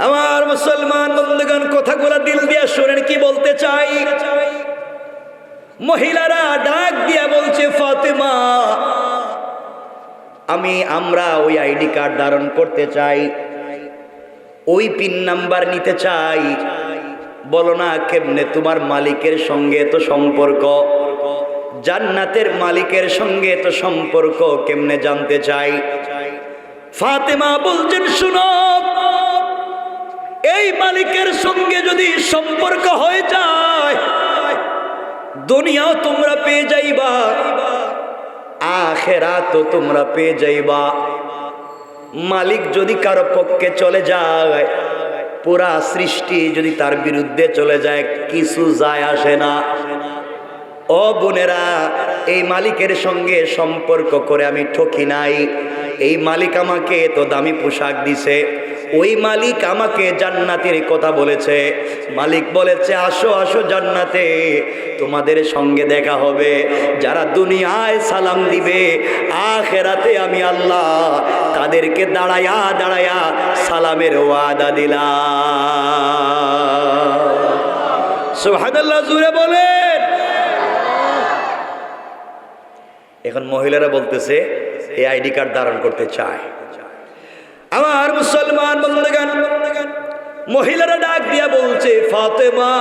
আমার মুসলমান বন্ধুগণ, কথাগুলো দিল দিয়া শোনেন কি বলতে চাই। মহিলারা ডাক দিয়া বলছে ফাতেমা আমরা ওই আইডি কার্ড ধারণ করতে চাই, ওই পিন নাম্বার নিতে চাই। বলো না কেমনে তোমার মালিকের সঙ্গে তো সম্পর্ক, জান্নাতের মালিকের সঙ্গে তো সম্পর্ক কেমনে জানতে চাই। ফাতেমা বলছেন শুনো, এই মালিকের সঙ্গে যদি সম্পর্ক হয়ে যায়, দুনিয়াও তোমরা পেয়ে যাইবা, আখিরাতও তোমরা পেয়ে যাইবা। মালিক যদি কারো পক্ষে চলে যায়, পুরা সৃষ্টি যদি তার বিরুদ্ধে চলে যায়, কিছু যায় আসে না। ও বোনেরা, এই মালিকের সঙ্গে সম্পর্ক করে আমি ঠকি নাই। এই মালিক আমাকে এত দামি পোশাক দিছে, ওই মালিক আমাকে জান্নাতের কথা বলেছে। মালিক বলেছে আসো আসো জান্নাতে, তোমাদের সঙ্গে দেখা হবে। যারা দুনিয়ায় সালাম দিবে, আখিরাতে আমি আল্লাহ তাদেরকে দাঁড়ায়া দাঁড়ায়া সালামের ওয়াদা দিলাম। সুবহানাল্লাহ, জোরে বলেন। এখন মহিলারা বলতেছে এই আইডি কার্ড ধারণ করতে চায়। আমার মুসলমান বন্ধুগণ, মহিলারা ডাক দিয়া বলছে ফাতেমা,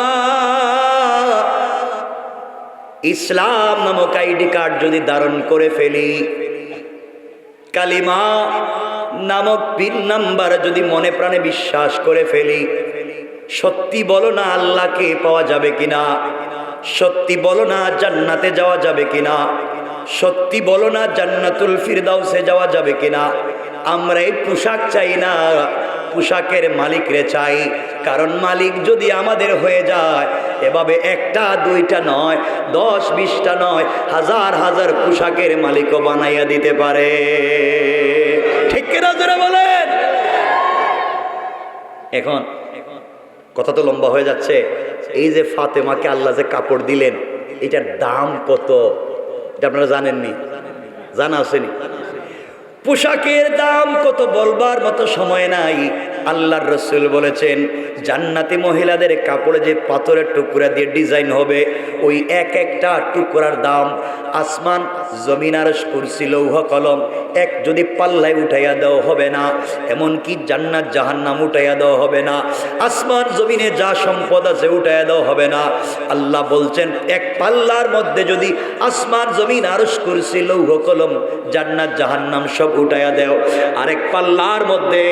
ইসলাম নামক আইডি কার্ড যদি ধারণ করে ফেলি, কালিমা নামক 3 নাম্বার যদি মনে প্রাণে বিশ্বাস করে ফেলি, সত্যি বলো না আল্লাহকে পাওয়া যাবে কিনা, সত্যি বলো না জান্নাতে যাওয়া যাবে কিনা, সত্যি বলো না জান্নাতুল ফিরদাউসে যাওয়া যাবে কিনা। আমরা এই পোশাক চাই না, পোশাকের মালিকরে চাই। কারণ মালিক যদি আমাদের হয়ে যায়, এভাবে 1টা 2টা নয়, 10-20টা নয়, হাজার হাজার পোশাকের মালিকও বানাইয়া দিতে পারে। ঠিক কিনা জোরে বলেন। এখন কথা তো লম্বা হয়ে যাচ্ছে। এই যে ফাতেমাকে আল্লাহ যে কাপড় দিলেন, এটার দাম কত এটা আপনারা জানেননি? জানা আসেনি? পোশাকের দাম কত বলবার মতো সময় নাই। আল্লাহর রাসূল বলেছেন, জান্নাতি মহিলাদের কাপড়ে যে পাথরের টুকরা দিয়ে ডিজাইন হবে, ওই এক একটা টুকরার দাম আসমান জমিন আর কুরসি লৌহ কলম এক যদি পাল্লায় উঠাইয়া দেওয়া হবে না, এমনকি জান্নাত জাহান্নাম উঠাইয়া দেওয়া হবে না, আসমান জমিনে যা সম্পদ আছে উঠাইয়া দেওয়া হবে না। আল্লাহ বলছেন, এক পাল্লার মধ্যে যদি আসমান জমিন আরশ কুরসি লৌহ কলম জান্নাত জাহান্নাম সব উঠাইয়া দেও, আরেক পাল্লার মধ্যে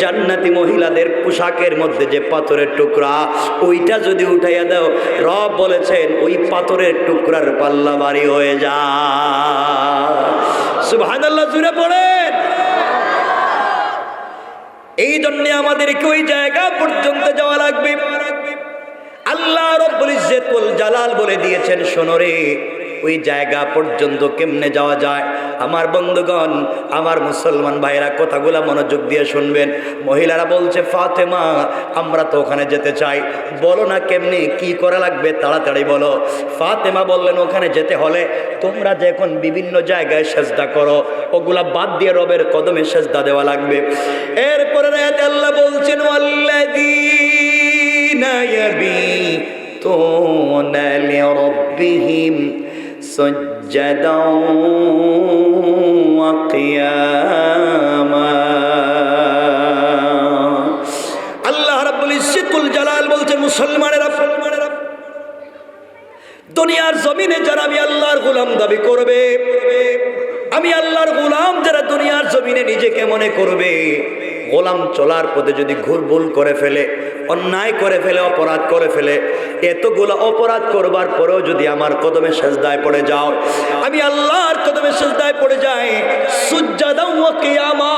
জান্নাতি মহিলাদের পোশাকের মধ্যে যে পাথরের টুকরা, ওইটা যদি উঠাইয়া দাও, রব বলেছেন ওই পাথরের টুকরার পাল্লা ভারী হয়ে যায়। সুবহানাল্লাহ, জুড়ে পড়েন। এই জন্য আমাদেরকে ওই জায়গা পর্যন্ত যাওয়া লাগবে। আল্লাহ রব্বুল ইজ্জত ওয়াল জালাল বলে দিয়েছেন, শোনো রে, ওই জায়গা পর্যন্ত কেমনে যাওয়া যায়। আমার বন্ধুগণ, আমার মুসলমান ভাইরা, কথাগুলা মনোযোগ দিয়ে শুনবেন। মহিলারা বলছে, ফাতেমা আমরা তো ওখানে যেতে চাই, বলো না কেমনে কি করা লাগবে, তাড়াতাড়ি বলো। ফাতেমা বললেন, ওখানে যেতে হলে তোমরা যে এখন বিভিন্ন জায়গায় সেজদা করো, ওগুলা বাদ দিয়ে রবের কদমে সেজদা দেওয়া লাগবে। এরপরে আয়াতে আল্লাহ বলছেন, ওয়াল্লাযীনা ইয়াবিতুনা লিরাব্বিহিম সুজদাও ওয়া কিয়ামা। আল্লাহ রাব্বুল ইজ্জতুল জালাল বলছেন, মুসলমানেরা, দুনিয়ার জমিনে যারা আমি আল্লাহর গোলাম দাবি করবে, আমি আল্লাহর গোলাম যারা দুনিয়ার জমিনে নিজেকে মনে করবে, গোলাম চলার পথে যদি ভুল করে ফেলে, অন্যায় করে ফেলে, অপরাধ করে ফেলে, এতগুলো অপরাধ করবার পরেও যদি আমার কদমে সেজদায় পড়ে যাও, আমি আল্লাহর কদমে সেজদায় পড়ে যাই, সুজদা ওয়া কিয়ামা,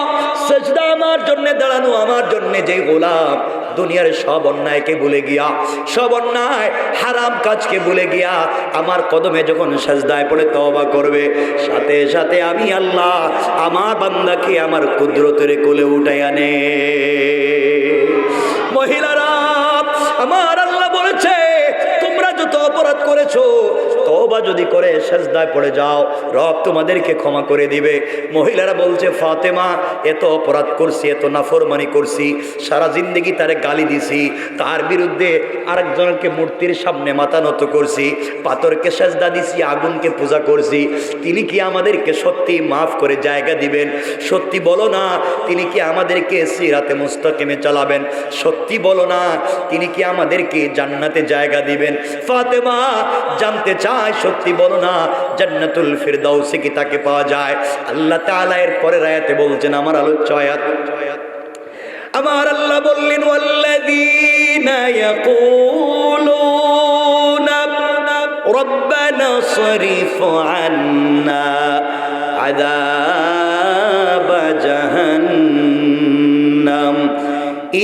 সেজদা আমার জন্য দাঁড়ানো, আমার জন্য যে গোলাম দুনিয়ার সব অন্যায়কে ভুলে গিয়া, সব অন্যায় হারাম কাজকে ভুলে গিয়া আমার কদমে যখন সেজদায় পড়ে তওবা করবে, সাথে সাথে আমি আল্লাহ আমার বান্দাকে আমার কুদরতের কোলে উঠাই আনে। মহিলারা, আমার আল্লাহ বলেছে, তোমরা যত অপরাধ করেছো, তওবা যদি করে সেজদায় পড়ে যাও, রব তোমাদেরকে ক্ষমা করে দিবে। মহিলারা বলছে, ফাতেমা এত অপরাধ করছি, এত নাফরমানি করছি, সারা জিন্দগি তারে গালি দিছি, তার বিরুদ্ধে আরেকজনকে মূর্তির সামনে মাথা নত করছি, পাথরকে সেজদা দিছি, আগুনকে পূজা করছি, তিনি কি আমাদেরকে সত্যি মাফ করে জায়গা দিবেন? সত্যি বলো না, তিনি কি আমাদেরকে সিরাতে মুস্তাকিমে চালাবেন? সত্যি বলো না, তিনি কি আমাদেরকে জান্নাতে জায়গা দিবেন? ফাতেমা জানতে চায়, সত্যি বলো না, জান্নাতুল ফিরদাউসে কি তাকে পাওয়া যায়? আল্লাহ তাআলা এর পরের আয়াতে বলছেন, আমার আলোচ্য আয়াত, আমার আল্লাহ বললেন, ওয়াল্লাযীনা ইয়াকুলুনা রব্বানা সরিফ আন্না আযাব জাহান্নাম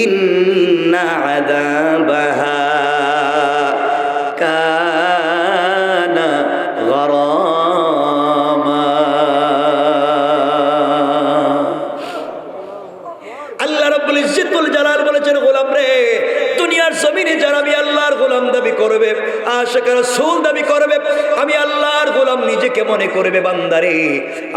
ইন্না আযাবাহা কানা গরামা। আল্লাহ রাব্বুল ইজ্জতুল জালাল বলেছেন, গোলাম রে, দুনিয়ার জমিনে যারা আমি আল্লাহর গোলাম দাবি করবে, আশিক রাসূল দাবি করবে, আমি আল্লাহর গোলাম নিজেকে মনে করবে, বান্দারে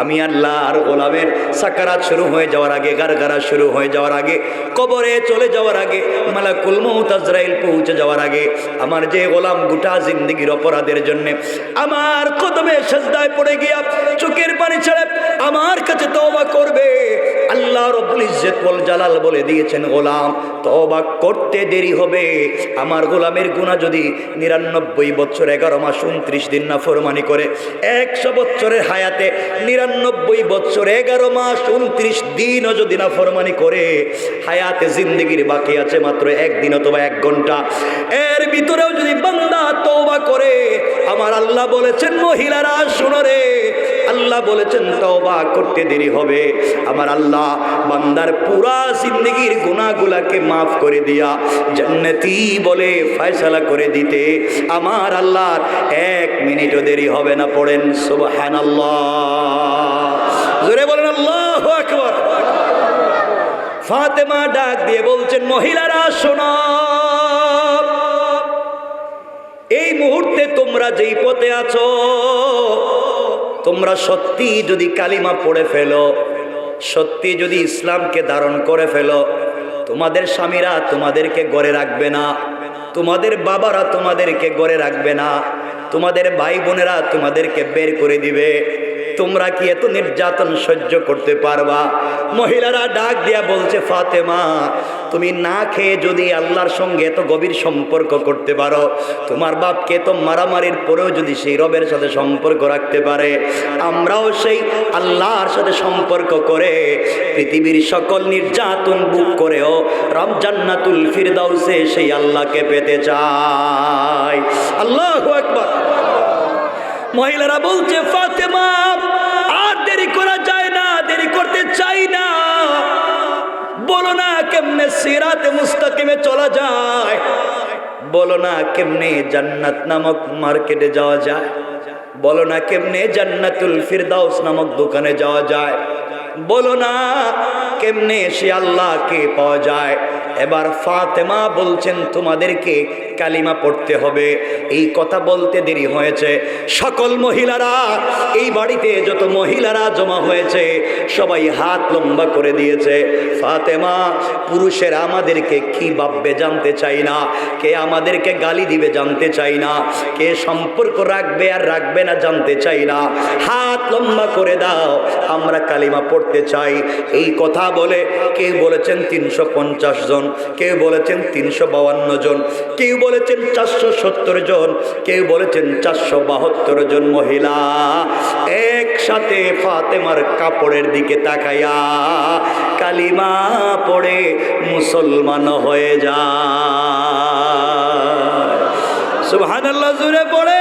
আমি আল্লাহর গোলামের সাকারাত শুরু হয়ে যাওয়ার আগে, গারগারা শুরু হয়ে যাওয়ার আগে, কবরে চলে যাওয়ার আগে, মালাকুল মউত আজরাইল পৌঁছে যাওয়ার আগে, আমার যে গোলাম গোটা জিন্দেগির অপরাধের জন্য আমার কদমে সেজদায় পড়ে গিয়া চোখের পানি ছেড়ে আমার কাছে তওবা করবে, আল্লাহ রব্বুল ইজ্জত ওয়াল জালাল বলে দিয়েছেন, গোলাম তওবা করতে দেরি হবে। আমার গোলামের গুনাহ যদি 99 বছর 11 মাস 29 দিন নাফরমানি করে, 100 বছরের হায়াতে 99 বছর 11 মাস 29 দিনও যদি নাফরমানি করে, হায়াতে জিন্দেগির বাকি আছে মাত্র 1 দিন অথবা 1 ঘন্টা, এর ভিতরেও যদি বান্দা তওবা করে, আমার আল্লাহ বলেছেন মহিলারা শুনো রে, আল্লাহ বলেছেন তওবা করতে দেরি হবে। আমার আল্লাহ বান্দার পুরা জিন্দেগির গুনাহগুলাকে মাফ করে দিয়া জান্নাতি বলে ফয়সালা করে দিতে আমার আল্লাহর 1 মিনিটও দেরি হবে না। পড়েন সুবহানাল্লাহ, জোরে বলেন আল্লাহু আকবার। ফাতেমা ডাক দিয়ে বলছেন, মহিলারা শোনো, এই মুহূর্তে তোমরা যেই পথে আছো, তোমরা সত্যি যদি কালিমা পড়ে ফেলো, সত্যি যদি ইসলামকে ধারণ করে ফেলো, তোমাদের স্বামীরা তোমাদেরকে ঘরে রাখবে না, তোমাদের বাবারা তোমাদেরকে ঘরে রাখবে না, তোমাদের ভাই বোনেরা তোমাদেরকে বের করে দিবে। তোমরা কি এত নির্যাতন সহ্য করতে পারবা? মহিলারা ডাক দিয়া বলছে, ফাতেমা তুমি না খেয়ে যদি আল্লাহর সঙ্গে এত গভীর সম্পর্ক করতে পারো, তোমার বাপকে তো মারামারির পরেও যদি সেই রবের সাথে সম্পর্ক রাখতে পারে, আমরাও সেই আল্লাহর সাথে সম্পর্ক করে পৃথিবীর সকল নির্যাতন বুক করেও রব জান্নাতুল ফিরদাউসে সেই আল্লাহকে পেতে চাই। আল্লাহু আকবার। মহিলারা বলছে, ফাতেমা আর দেরি করা যায় না, দেরি করতে চাই না, বলো না কেমনে সিরাতে মুস্তাকিমে চলা যায়, বলো না কেমনে জান্নাত নামক মার্কেটে যাওয়া যায়, বলো না কেমনে জান্নাতুল ফিরদাউস নামক দোকানে যাওয়া যায়, বলো না কেমনে সে আল্লাহকে পাওয়া যায়। এবার ফাতেমা বলছেন, তোমাদেরকে কালিমা পড়তে হবে। এই কথা বলতে দেরি হয়েছে, সকল মহিলারা, এই বাড়িতে যত মহিলারা জমা হয়েছে সবাই হাত লম্বা করে দিয়েছে। ফাতেমা, পুরুষেরা আমাদেরকে কি ভাববে জানতে চাই না, কে আমাদেরকে গালি দিবে জানতে চাই না, কে সম্পর্ক রাখবে আর রাখবে না জানতে চাই না, হাত লম্বা করে দাও, আমরা কালিমা পড়তে চাই। এই কথা বলে কেউ বলেছেন 350 জন, কেউ বলেছেন 352 জন, কেউ বলেছেন 470 জন, কেউ বলেছেন 472 জন মহিলা একসাথে ফাতেমার কাপড়ের দিকে তাকাইয়া কালিমা পড়ে মুসলমান হয়ে যায়। সুবহানাল্লাহ, জোরে পড়ে।